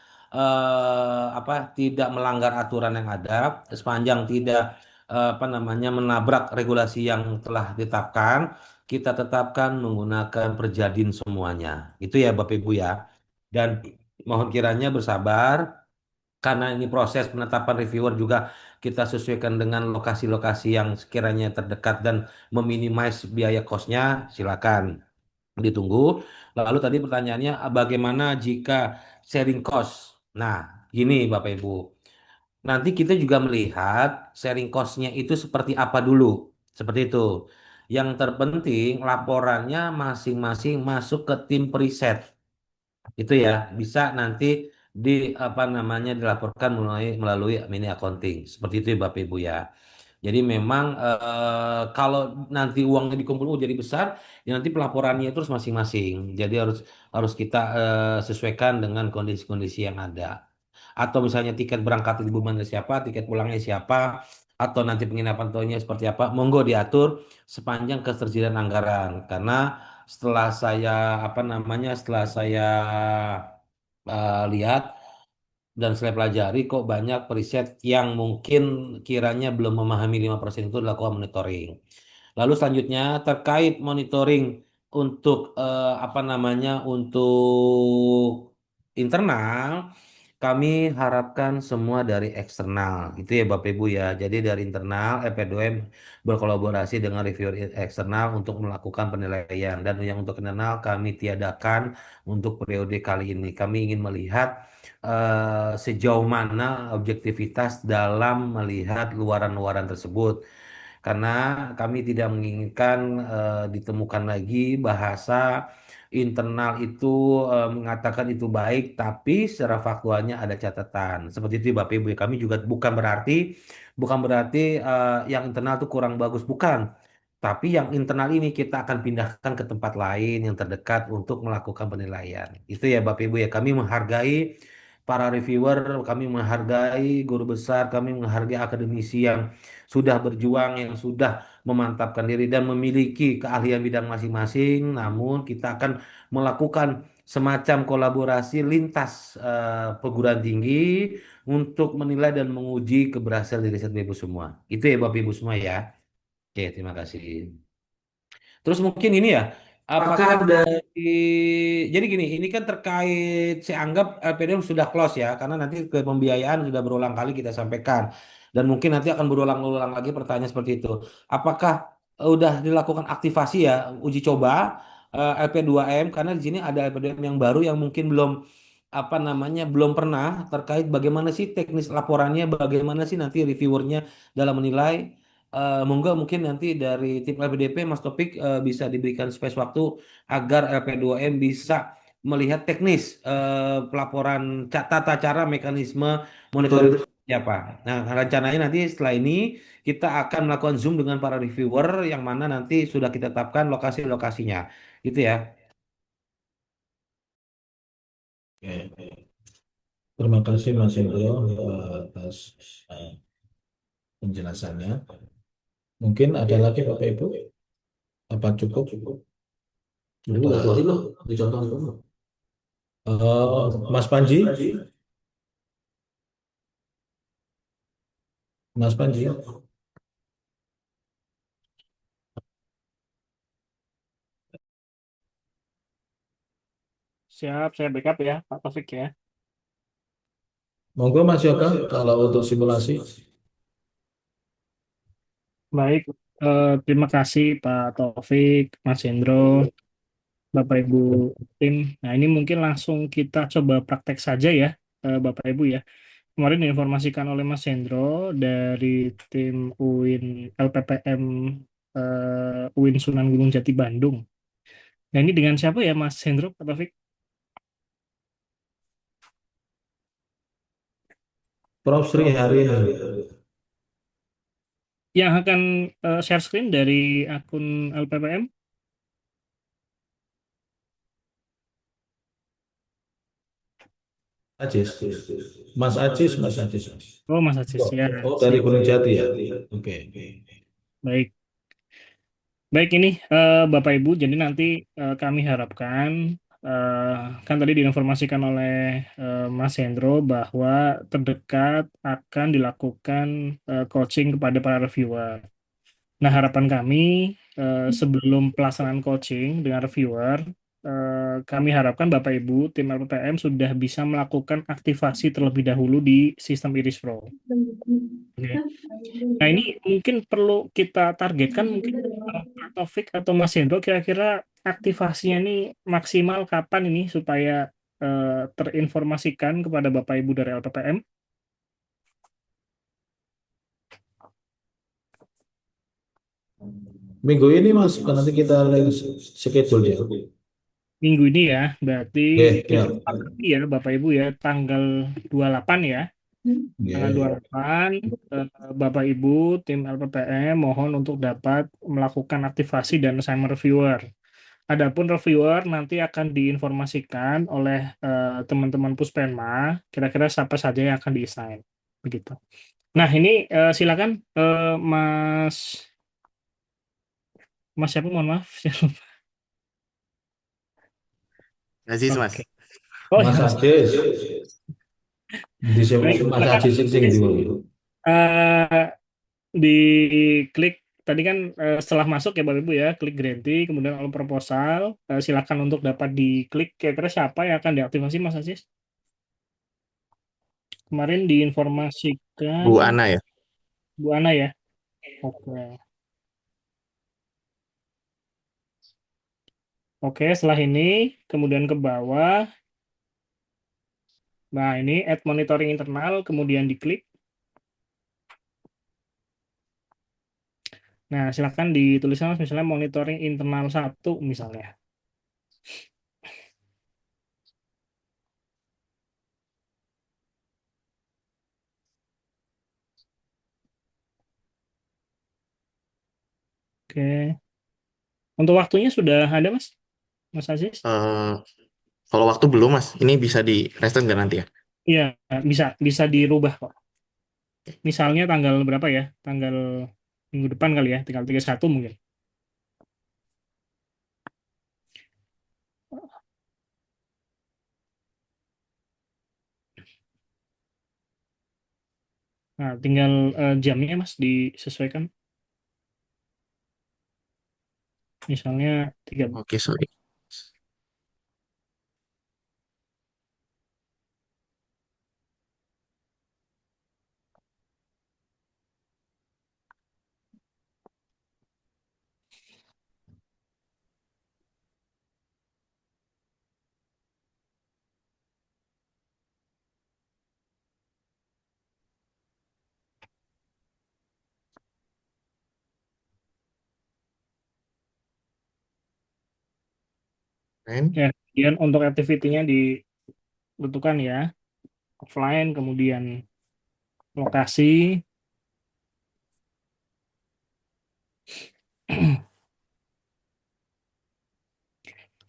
melanggar aturan yang ada, sepanjang tidak apa namanya menabrak regulasi yang telah ditetapkan, kita tetapkan menggunakan perjadin semuanya. Itu ya Bapak Ibu ya. Dan mohon kiranya bersabar karena ini proses penetapan reviewer juga kita sesuaikan dengan lokasi-lokasi yang sekiranya terdekat dan meminimais biaya kosnya, silakan ditunggu. Lalu tadi pertanyaannya bagaimana jika sharing cost? Nah, gini Bapak Ibu. Nanti kita juga melihat sharing cost-nya itu seperti apa dulu. Seperti itu. Yang terpenting laporannya masing-masing masuk ke tim preset. Itu ya, bisa nanti di apa namanya dilaporkan melalui mini accounting. Seperti itu ya Bapak Ibu ya. Jadi memang kalau nanti uangnya dikumpul jadi besar, ya nanti pelaporannya itu harus masing-masing. Jadi harus harus kita sesuaikan dengan kondisi-kondisi yang ada. Atau misalnya tiket berangkat ibu mana siapa, tiket pulangnya siapa, atau nanti penginapan tonya seperti apa, monggo diatur sepanjang ketersediaan anggaran. Karena setelah saya apa namanya, setelah saya lihat dan saya pelajari kok banyak periset yang mungkin kiranya belum memahami 5% itu dilakukan monitoring. Lalu selanjutnya terkait monitoring untuk apa namanya untuk internal kami harapkan semua dari eksternal. Itu ya Bapak Ibu ya. Jadi dari internal LP2M berkolaborasi dengan reviewer eksternal untuk melakukan penilaian dan yang untuk internal kami tiadakan untuk periode kali ini. Kami ingin melihat sejauh mana objektivitas dalam melihat luaran-luaran tersebut. Karena kami tidak menginginkan ditemukan lagi bahasa internal itu mengatakan itu baik, tapi secara faktualnya ada catatan. Seperti itu Bapak Ibu. Kami juga bukan berarti yang internal itu kurang bagus, bukan. Tapi yang internal ini kita akan pindahkan ke tempat lain yang terdekat untuk melakukan penilaian. Itu ya Bapak Ibu ya. Kami menghargai para reviewer, kami menghargai guru besar, kami menghargai akademisi yang sudah berjuang, yang sudah memantapkan diri dan memiliki keahlian bidang masing-masing. Namun kita akan melakukan semacam kolaborasi lintas perguruan tinggi untuk menilai dan menguji keberhasilan dari riset Ibu semua. Itu ya Bapak Ibu semua ya. Oke, terima kasih. Terus mungkin ini ya, apakah dari, jadi gini, ini kan terkait, saya anggap LPDM sudah close ya, karena nanti ke pembiayaan sudah berulang kali kita sampaikan, dan mungkin nanti akan berulang-ulang lagi pertanyaan seperti itu. Apakah udah dilakukan aktivasi ya, uji coba LP2M, karena di sini ada LPDM yang baru yang mungkin belum apa namanya belum pernah terkait bagaimana sih teknis laporannya, bagaimana sih nanti reviewernya dalam menilai. Monggo mungkin nanti dari tim LPDP Mas Topik bisa diberikan space waktu agar LP2M bisa melihat teknis pelaporan tata cara mekanisme monitoring itu seperti apa. Nah, rencananya nanti setelah ini kita akan melakukan Zoom dengan para reviewer yang mana nanti sudah kita tetapkan lokasi-lokasinya. Gitu ya. Oke. Terima kasih Mas Indro atas eh, penjelasannya. Mungkin ada lagi Bapak Ibu? Apa cukup? Udah tuh loh, dicontoh dulu. Mas Panji? Mas Panji? Siap, saya backup ya, Pak Taufik ya. Monggo Mas Yoga kalau untuk simulasi. Baik, terima kasih Pak Taufik, Mas Hendro, Bapak Ibu tim. Nah, ini mungkin langsung kita coba praktek saja ya, Bapak Ibu ya. Kemarin diinformasikan oleh Mas Hendro dari tim UIN LPPM UIN Sunan Gunung Jati Bandung. Nah, ini dengan siapa ya Mas Hendro, Pak Taufik? Prof. Sri hari ini. Yang akan share screen dari akun LPPM? Ajis. Mas Ajis, Mas Ajis. Oh, Mas Ajis ya. Oh, dari Siap. Gunung Jati ya. Oke. Baik. Baik ini Bapak Ibu, jadi nanti kami harapkan kan tadi diinformasikan oleh Mas Hendro bahwa terdekat akan dilakukan coaching kepada para reviewer. Nah, harapan kami sebelum pelaksanaan coaching dengan reviewer, kami harapkan Bapak Ibu tim LPPM sudah bisa melakukan aktivasi terlebih dahulu di sistem Iris Pro. Oke. Nah, ini mungkin perlu kita targetkan mungkin Pak Taufik atau Mas Hendro kira-kira aktivasinya ini maksimal kapan ini supaya terinformasikan kepada Bapak Ibu dari LPPM. Minggu ini Mas, nanti kita schedule ya. Minggu ini ya, berarti Oke, kita ya. sepakati ya Bapak Ibu ya, tanggal 28 ya. Tanggal 28, Bapak Ibu tim LPPM mohon untuk dapat melakukan aktivasi dan assignment reviewer. Adapun reviewer nanti akan diinformasikan oleh teman-teman Puspenma, kira-kira siapa saja yang akan di-assign. Begitu. Nah, ini silakan Mas siapa, mohon maaf. Aziz, Mas. Oke. Oh, Mas ya. Ajis. Baik, Mas silakan. Ajis sing di Diklik tadi kan setelah masuk ya Bapak Ibu ya, klik grantee, kemudian all proposal, silakan untuk dapat diklik kira-kira siapa yang akan diaktifasi Mas Aziz? Kemarin diinformasikan Bu Ana ya. Bu Ana ya. Oke. Oke, setelah ini kemudian ke bawah. Nah, ini add monitoring internal, kemudian diklik. Nah, silakan dituliskan misalnya monitoring internal 1 misalnya. Oke. Untuk waktunya sudah ada, Mas? Mas Aziz? Eh, Kalau waktu belum, Mas. Ini bisa di reset nggak nanti ya? Iya, bisa dirubah kok. Misalnya tanggal berapa ya? Tanggal minggu depan kali ya, tanggal 31 mungkin. Nah, tinggal jamnya Mas disesuaikan. Misalnya 3. Oke, sorry. Ya, kemudian untuk activity-nya ditentukan ya. Offline, kemudian lokasi.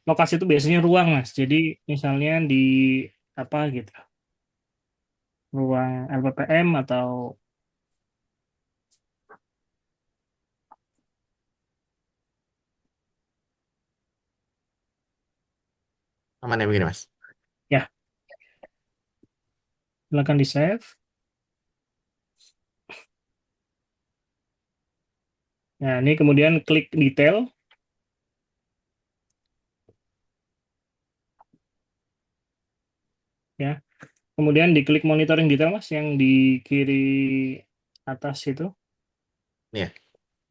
Lokasi itu biasanya ruang, Mas. Jadi misalnya di apa gitu. Ruang LPPM atau Aman ya begini, Mas? ya. Silakan di-save. Nah, ini kemudian klik detail. Ya. Kemudian diklik monitoring detail, Mas, yang di kiri atas itu. Iya.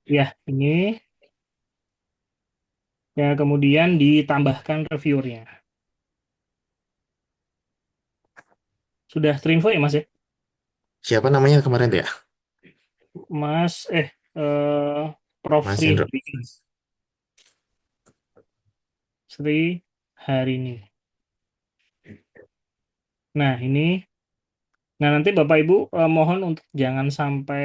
Ya, ini. Ya, kemudian ditambahkan reviewernya. Sudah terinfo ya, Mas ya? Siapa namanya kemarin tuh ya? Mas, Prof. Mas Sri Hendro. Harini. Nah, ini. Nah, nanti Bapak Ibu mohon untuk jangan sampai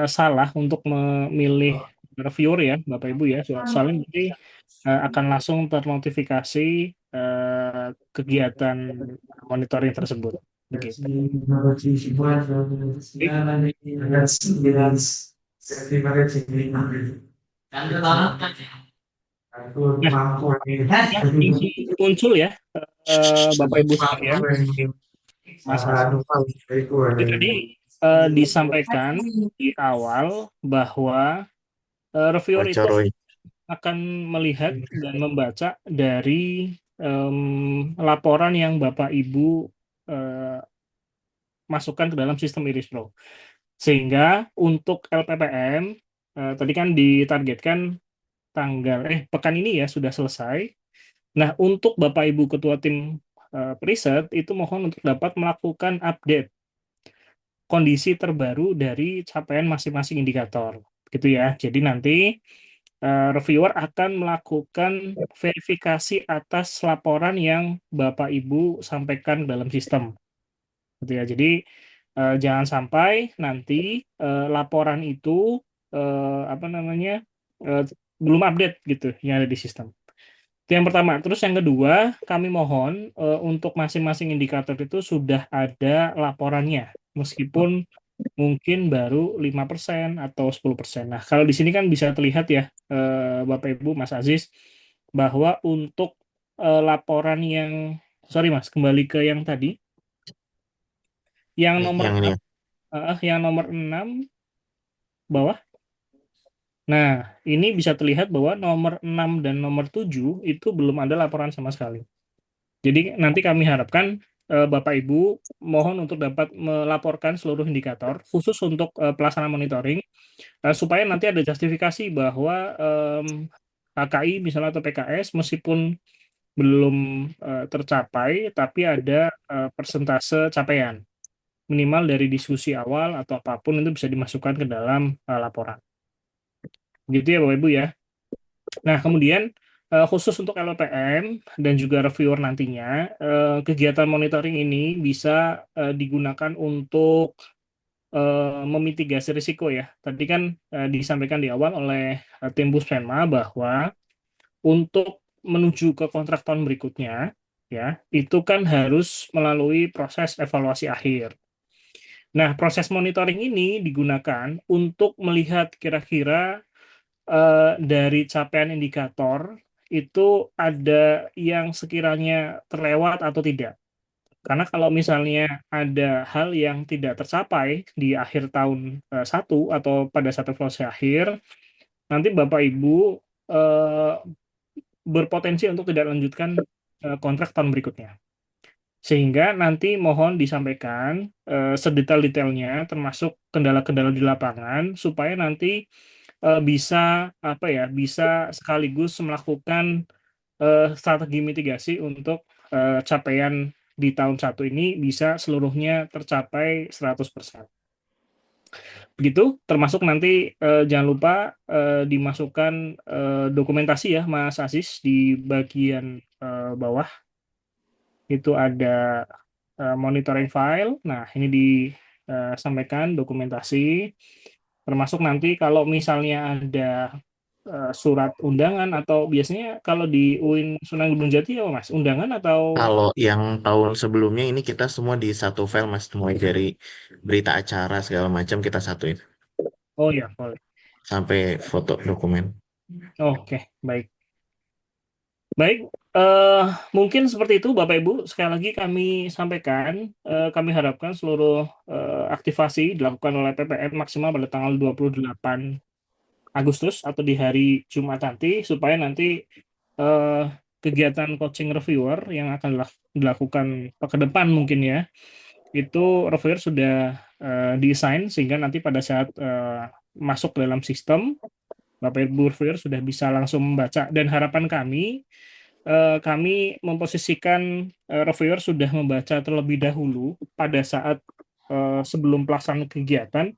salah untuk memilih reviewer ya, Bapak Ibu ya. Soalnya nanti akan langsung ternotifikasi kegiatan monitoring tersebut. Begitu. Nah, muncul ya Bapak Ibu sekalian, Mas Hasan. Jadi tadi disampaikan di awal bahwa reviewer itu akan melihat dan membaca dari laporan yang Bapak Ibu masukkan ke dalam sistem Iris Pro. Sehingga untuk LPPM tadi kan ditargetkan pekan ini ya sudah selesai. Nah, untuk Bapak Ibu Ketua Tim Preset itu mohon untuk dapat melakukan update kondisi terbaru dari capaian masing-masing indikator. Gitu ya. Jadi nanti reviewer akan melakukan verifikasi atas laporan yang Bapak Ibu sampaikan dalam sistem. Gitu ya. Jadi jangan sampai nanti laporan itu belum update gitu yang ada di sistem. Itu yang pertama. Terus yang kedua, kami mohon untuk masing-masing indikator itu sudah ada laporannya, meskipun mungkin baru 5% atau 10%. Nah, kalau di sini kan bisa terlihat ya, Bapak Ibu, Mas Aziz, bahwa untuk laporan yang, sorry Mas, kembali ke yang tadi, yang nomor yang nomor 6 bawah. Nah, ini bisa terlihat bahwa nomor 6 dan nomor 7 itu belum ada laporan sama sekali. Jadi nanti kami harapkan Bapak Ibu mohon untuk dapat melaporkan seluruh indikator khusus untuk pelaksanaan monitoring supaya nanti ada justifikasi bahwa KKI misalnya atau PKS meskipun belum tercapai tapi ada persentase capaian minimal dari diskusi awal atau apapun itu bisa dimasukkan ke dalam laporan. Gitu ya Bapak Ibu ya. Nah, kemudian khusus untuk LPM dan juga reviewer nantinya, kegiatan monitoring ini bisa digunakan untuk memitigasi risiko ya. Tadi kan disampaikan di awal oleh tim Puspenma bahwa untuk menuju ke kontrak tahun berikutnya ya, itu kan harus melalui proses evaluasi akhir. Nah, proses monitoring ini digunakan untuk melihat kira-kira dari capaian indikator itu ada yang sekiranya terlewat atau tidak. Karena kalau misalnya ada hal yang tidak tercapai di akhir tahun 1 atau pada saat evaluasi akhir, nanti Bapak Ibu eh, berpotensi untuk tidak lanjutkan kontrak tahun berikutnya. Sehingga nanti mohon disampaikan sedetail-detailnya termasuk kendala-kendala di lapangan supaya nanti bisa apa ya, bisa sekaligus melakukan strategi mitigasi untuk capaian di tahun 1 ini bisa seluruhnya tercapai 100%. Begitu, termasuk nanti jangan lupa dimasukkan dokumentasi ya Mas Aziz di bagian bawah. Itu ada monitoring file. Nah, ini disampaikan dokumentasi. Termasuk nanti kalau misalnya ada surat undangan atau biasanya kalau di UIN Sunan Gunung Jati ya Mas, undangan atau Kalau yang tahun sebelumnya ini kita semua di satu file Mas, mulai dari berita acara segala macam kita satuin oh ya boleh. sampai foto dokumen. Oke, baik. Baik, mungkin seperti itu Bapak Ibu. Sekali lagi kami sampaikan, kami harapkan seluruh aktivasi dilakukan oleh PPM maksimal pada tanggal 28 Agustus atau di hari Jumat nanti, supaya nanti kegiatan coaching reviewer yang akan dilakukan ke depan mungkin ya, itu reviewer sudah desain sehingga nanti pada saat masuk ke dalam sistem, Bapak Ibu reviewer sudah bisa langsung membaca. Dan harapan kami memposisikan reviewer sudah membaca terlebih dahulu pada saat sebelum pelaksanaan kegiatan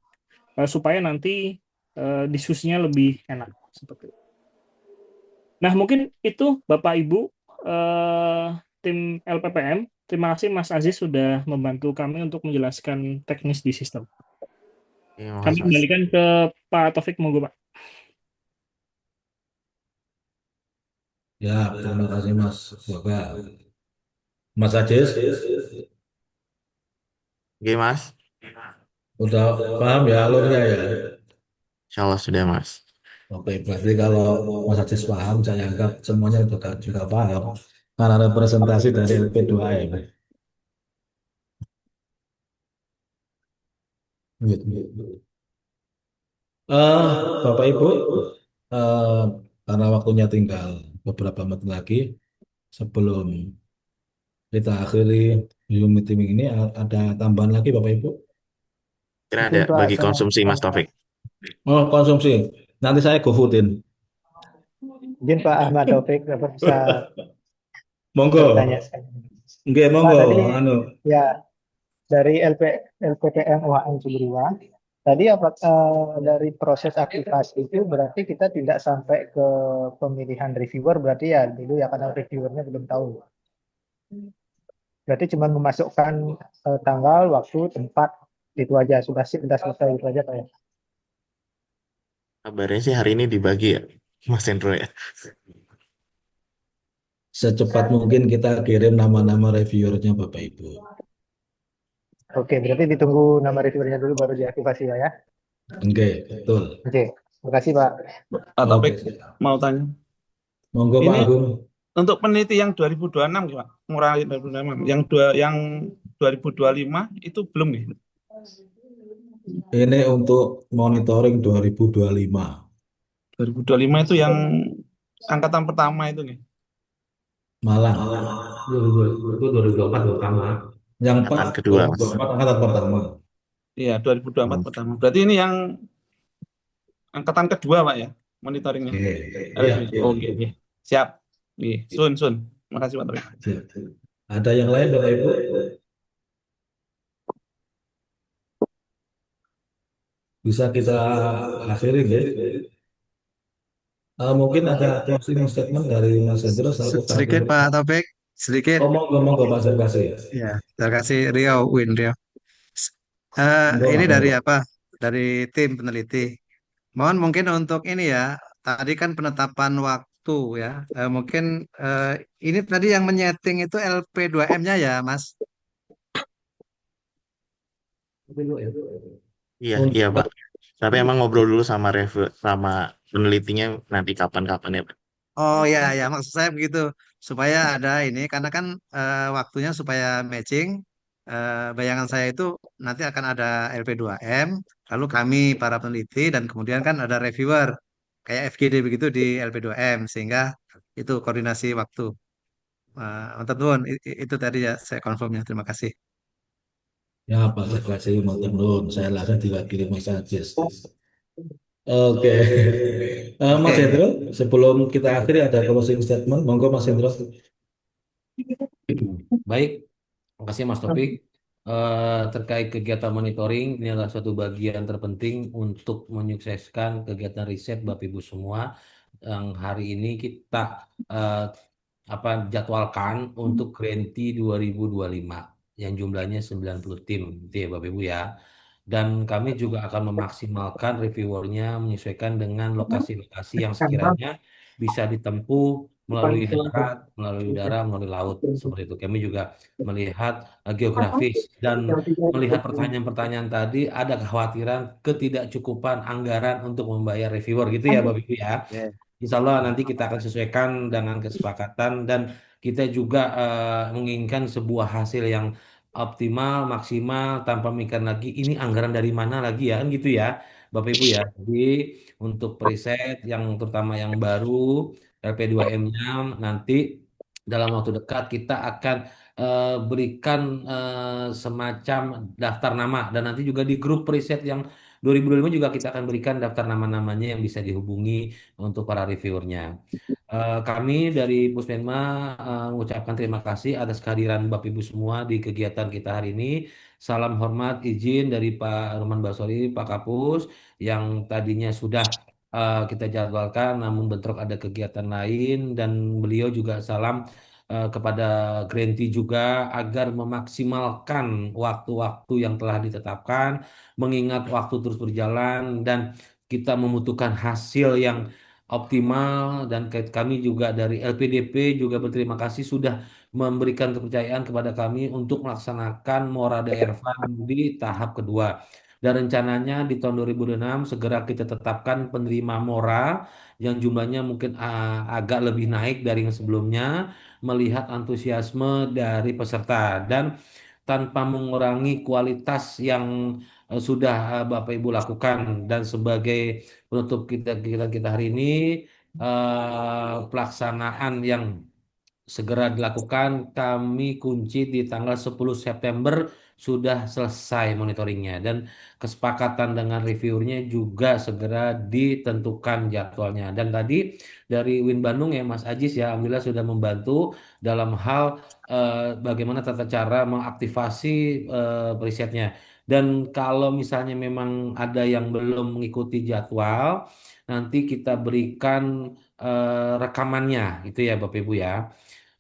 supaya nanti diskusinya lebih enak seperti itu. Nah, mungkin itu Bapak Ibu tim LPPM. Terima kasih Mas Aziz sudah membantu kami untuk menjelaskan teknis di sistem. Terima Kami kasih Mas. kembalikan ke Pak Taufik, monggo Pak. Ya, terima kasih Mas Yoga. Mas Ajis, Oke Mas, udah paham ya alurnya ya? Insya Allah sudah Mas. Oke, berarti kalau Mas Ajis paham, saya anggap semuanya juga paham. Karena ada presentasi dari LP2M. Gitu. Bapak Ibu, karena waktunya tinggal beberapa menit lagi sebelum kita akhiri Zoom meeting ini, ada tambahan lagi Bapak Ibu? Kira Mungkin ada Pak bagi saya konsumsi Mas Taufik. Oh, konsumsi. Nanti saya GoFoodin. mungkin Pak Ahmad Taufik dapat bisa Monggo. bertanya sekali. Nggih, Pak monggo. tadi Anu, ya dari LPPM UHM Ciburiwa tadi dari proses aktivasi itu berarti kita tidak sampai ke pemilihan reviewer berarti ya dulu ya karena reviewernya belum tahu. Berarti cuma memasukkan tanggal, waktu, tempat itu aja sudah sip sudah selesai itu aja Pak ya. Kabarnya sih hari ini dibagi ya, Mas Hendro ya. secepat mungkin kita kirim nama-nama reviewernya Bapak Ibu. Oke, berarti ditunggu nama reviewernya dulu baru diaktifasi ya. Oke, betul. Oke, terima kasih Pak. Pak Taufik Oke. mau tanya. Monggo Pak Ini Agung. untuk peneliti yang 2026 Pak, ngurangin 2026. Yang 2025 itu belum nih. Ini untuk monitoring 2025. 2025 itu yang angkatan pertama itu nih. Malang. Itu 2024 pertama. Yang Angkatan kedua Mas. 2024 angkatan pertama. Iya, 2024 pertama. Berarti ini yang angkatan kedua Pak ya, monitoringnya. Oke, Oke, oke. Siap. Oke, Sun. Makasih Pak Taufik. Ada yang lain Bapak Ibu? Bisa kita akhiri ya. Mungkin ada closing statement dari Mas Hendro selaku Sedikit Pak Taufik, sedikit. Monggo Pak Sarkasi. Ya, terima kasih Rio, Win Rio. Ini dari Halo. apa? Dari tim peneliti. Mohon mungkin untuk ini ya, tadi kan penetapan waktu ya. Mungkin eh, ini tadi yang menyeting itu LP2M-nya ya, Mas. Iya, iya Untuk Pak. Tapi emang ngobrol dulu sama review sama penelitinya nanti kapan-kapan ya Pak. Oh ya, ya maksud saya begitu supaya ada ini karena kan waktunya supaya matching. Bayangan saya itu nanti akan ada LP2M, lalu kami para peneliti dan kemudian kan ada reviewer kayak FGD begitu di LP2M sehingga itu koordinasi waktu. Mantap nuwun. Itu tadi ya saya confirmnya. Terima kasih. ya Pak kasih matur nuwun. Saya langsung diwakili Mas Ajis. Oke. Mas Oke. Hendro, sebelum kita akhiri ada closing statement. Monggo Mas Hendro. Baik, makasih Mas Topik. Terkait kegiatan monitoring, ini adalah suatu bagian terpenting untuk menyukseskan kegiatan riset Bapak Ibu semua yang hari ini kita eh, jadwalkan untuk Grenti 2025 yang jumlahnya 90 tim, gitu ya Bapak Ibu ya. Dan kami juga akan memaksimalkan reviewernya menyesuaikan dengan lokasi-lokasi yang sekiranya bisa ditempuh melalui darat, melalui udara, melalui laut seperti itu. Kami juga melihat geografis dan melihat pertanyaan-pertanyaan tadi ada kekhawatiran ketidakcukupan anggaran untuk membayar reviewer gitu ya Bapak Ibu ya. Ya. Insya Allah nanti kita akan sesuaikan dengan kesepakatan dan kita juga menginginkan sebuah hasil yang optimal, maksimal, tanpa mikir lagi ini anggaran dari mana lagi ya kan gitu ya Bapak Ibu ya. Jadi untuk preset yang terutama yang baru LP2M-nya nanti dalam waktu dekat kita akan berikan semacam daftar nama dan nanti juga di grup preset yang 2025 juga kita akan berikan daftar nama-namanya yang bisa dihubungi untuk para reviewernya. Kami dari Puspenma mengucapkan terima kasih atas kehadiran Bapak Ibu semua di kegiatan kita hari ini. Salam hormat izin dari Pak Roman Basori, Pak Kapus, yang tadinya sudah kita jadwalkan, namun bentrok ada kegiatan lain, dan beliau juga salam kepada Grenti juga agar memaksimalkan waktu-waktu yang telah ditetapkan, mengingat waktu terus berjalan dan kita membutuhkan hasil yang optimal dan kami juga dari LPDP juga berterima kasih sudah memberikan kepercayaan kepada kami untuk melaksanakan Morada Ervan di tahap kedua. Dan rencananya di tahun 2006 segera kita tetapkan penerima Mora yang jumlahnya mungkin agak lebih naik dari yang sebelumnya melihat antusiasme dari peserta dan tanpa mengurangi kualitas yang sudah Bapak Ibu lakukan dan sebagai penutup kita hari ini pelaksanaan yang segera dilakukan kami kunci di tanggal 10 September sudah selesai monitoringnya dan kesepakatan dengan reviewernya juga segera ditentukan jadwalnya dan tadi dari Win Bandung ya Mas Ajis ya Alhamdulillah sudah membantu dalam hal bagaimana tata cara mengaktifasi risetnya dan kalau misalnya memang ada yang belum mengikuti jadwal nanti kita berikan rekamannya itu ya Bapak Ibu ya.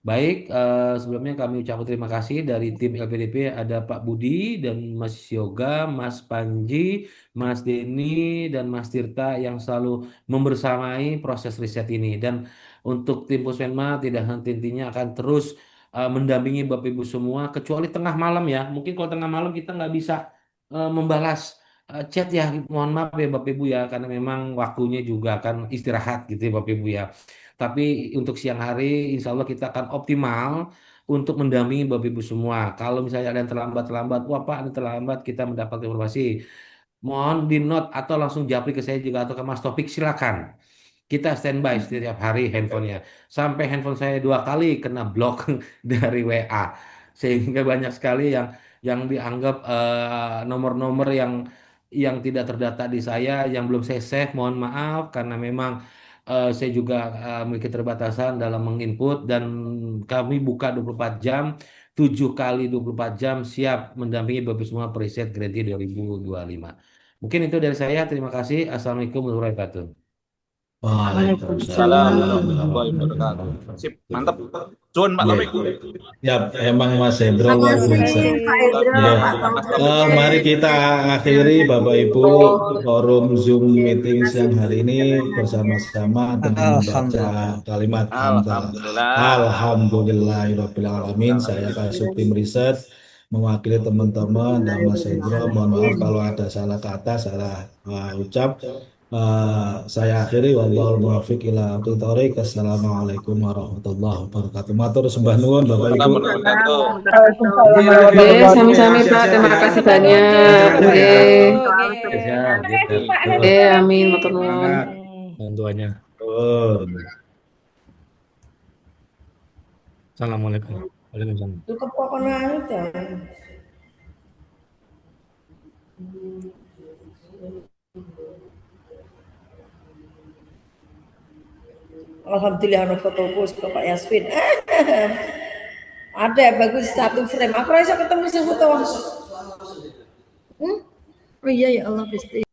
Baik, sebelumnya kami ucapkan terima kasih dari tim LPDP ada Pak Budi dan Mas Yoga, Mas Panji, Mas Denny, dan Mas Tirta yang selalu membersamai proses riset ini. Dan untuk tim Puspenma tidak henti-hentinya akan terus mendampingi Bapak Ibu semua, kecuali tengah malam ya. Mungkin kalau tengah malam kita nggak bisa membalas chat ya, mohon maaf ya Bapak Ibu ya, karena memang waktunya juga akan istirahat gitu ya Bapak Ibu ya. Tapi untuk siang hari, insya Allah kita akan optimal untuk mendampingi Bapak Ibu semua. Kalau misalnya ada yang terlambat-terlambat, wah Pak, ini terlambat, kita mendapat informasi. Mohon di note atau langsung japri ke saya juga atau ke Mas Topik, silakan. Kita standby setiap hari handphonenya. Sampai handphone saya 2 kali kena blok dari WA. Sehingga banyak sekali yang dianggap nomor-nomor yang tidak terdata di saya, yang belum saya save, mohon maaf karena memang saya juga memiliki keterbatasan dalam menginput dan kami buka 24 jam, 7 kali 24 jam siap mendampingi Bapak semua periset Grenti 2025. Mungkin itu dari saya. Terima kasih. Assalamualaikum warahmatullahi wabarakatuh. Waalaikumsalam warahmatullahi warahmatullahi wabarakatuh. wabarakatuh. Sip, mantap. Cuan Pak Iya. Taufik. Ya, emang Mas Hendro luar Makasih biasa. Pak Hendro, Ya, Pak Taufik. mari kita akhiri Bapak Ibu forum Zoom meeting siang hari ini bersama-sama dengan membaca kalimat hamdalah. Alhamdulillahirabbil alamin. Saya Kasubdit Riset mewakili teman-teman dan Mas Hendro. Mohon maaf kalau ada salah kata, salah ucap. Saya akhiri wallahul muwaffiq ila aqwamit thoriq. Assalamualaikum warahmatullahi wabarakatuh. Matur sembah nuwun Bapak Ibu. Oke, sami-sami Pak. Terima kasih banyak. Oke. Oke, amin. Matur nuwun. Bantuannya. Assalamualaikum. Waalaikumsalam. Cukup pokokan aja. Alhamdulillah ada fotoku ke Pak Yasmin. Ada bagus satu frame. Aku rasa ketemu sih foto. Oh iya ya Allah Gusti.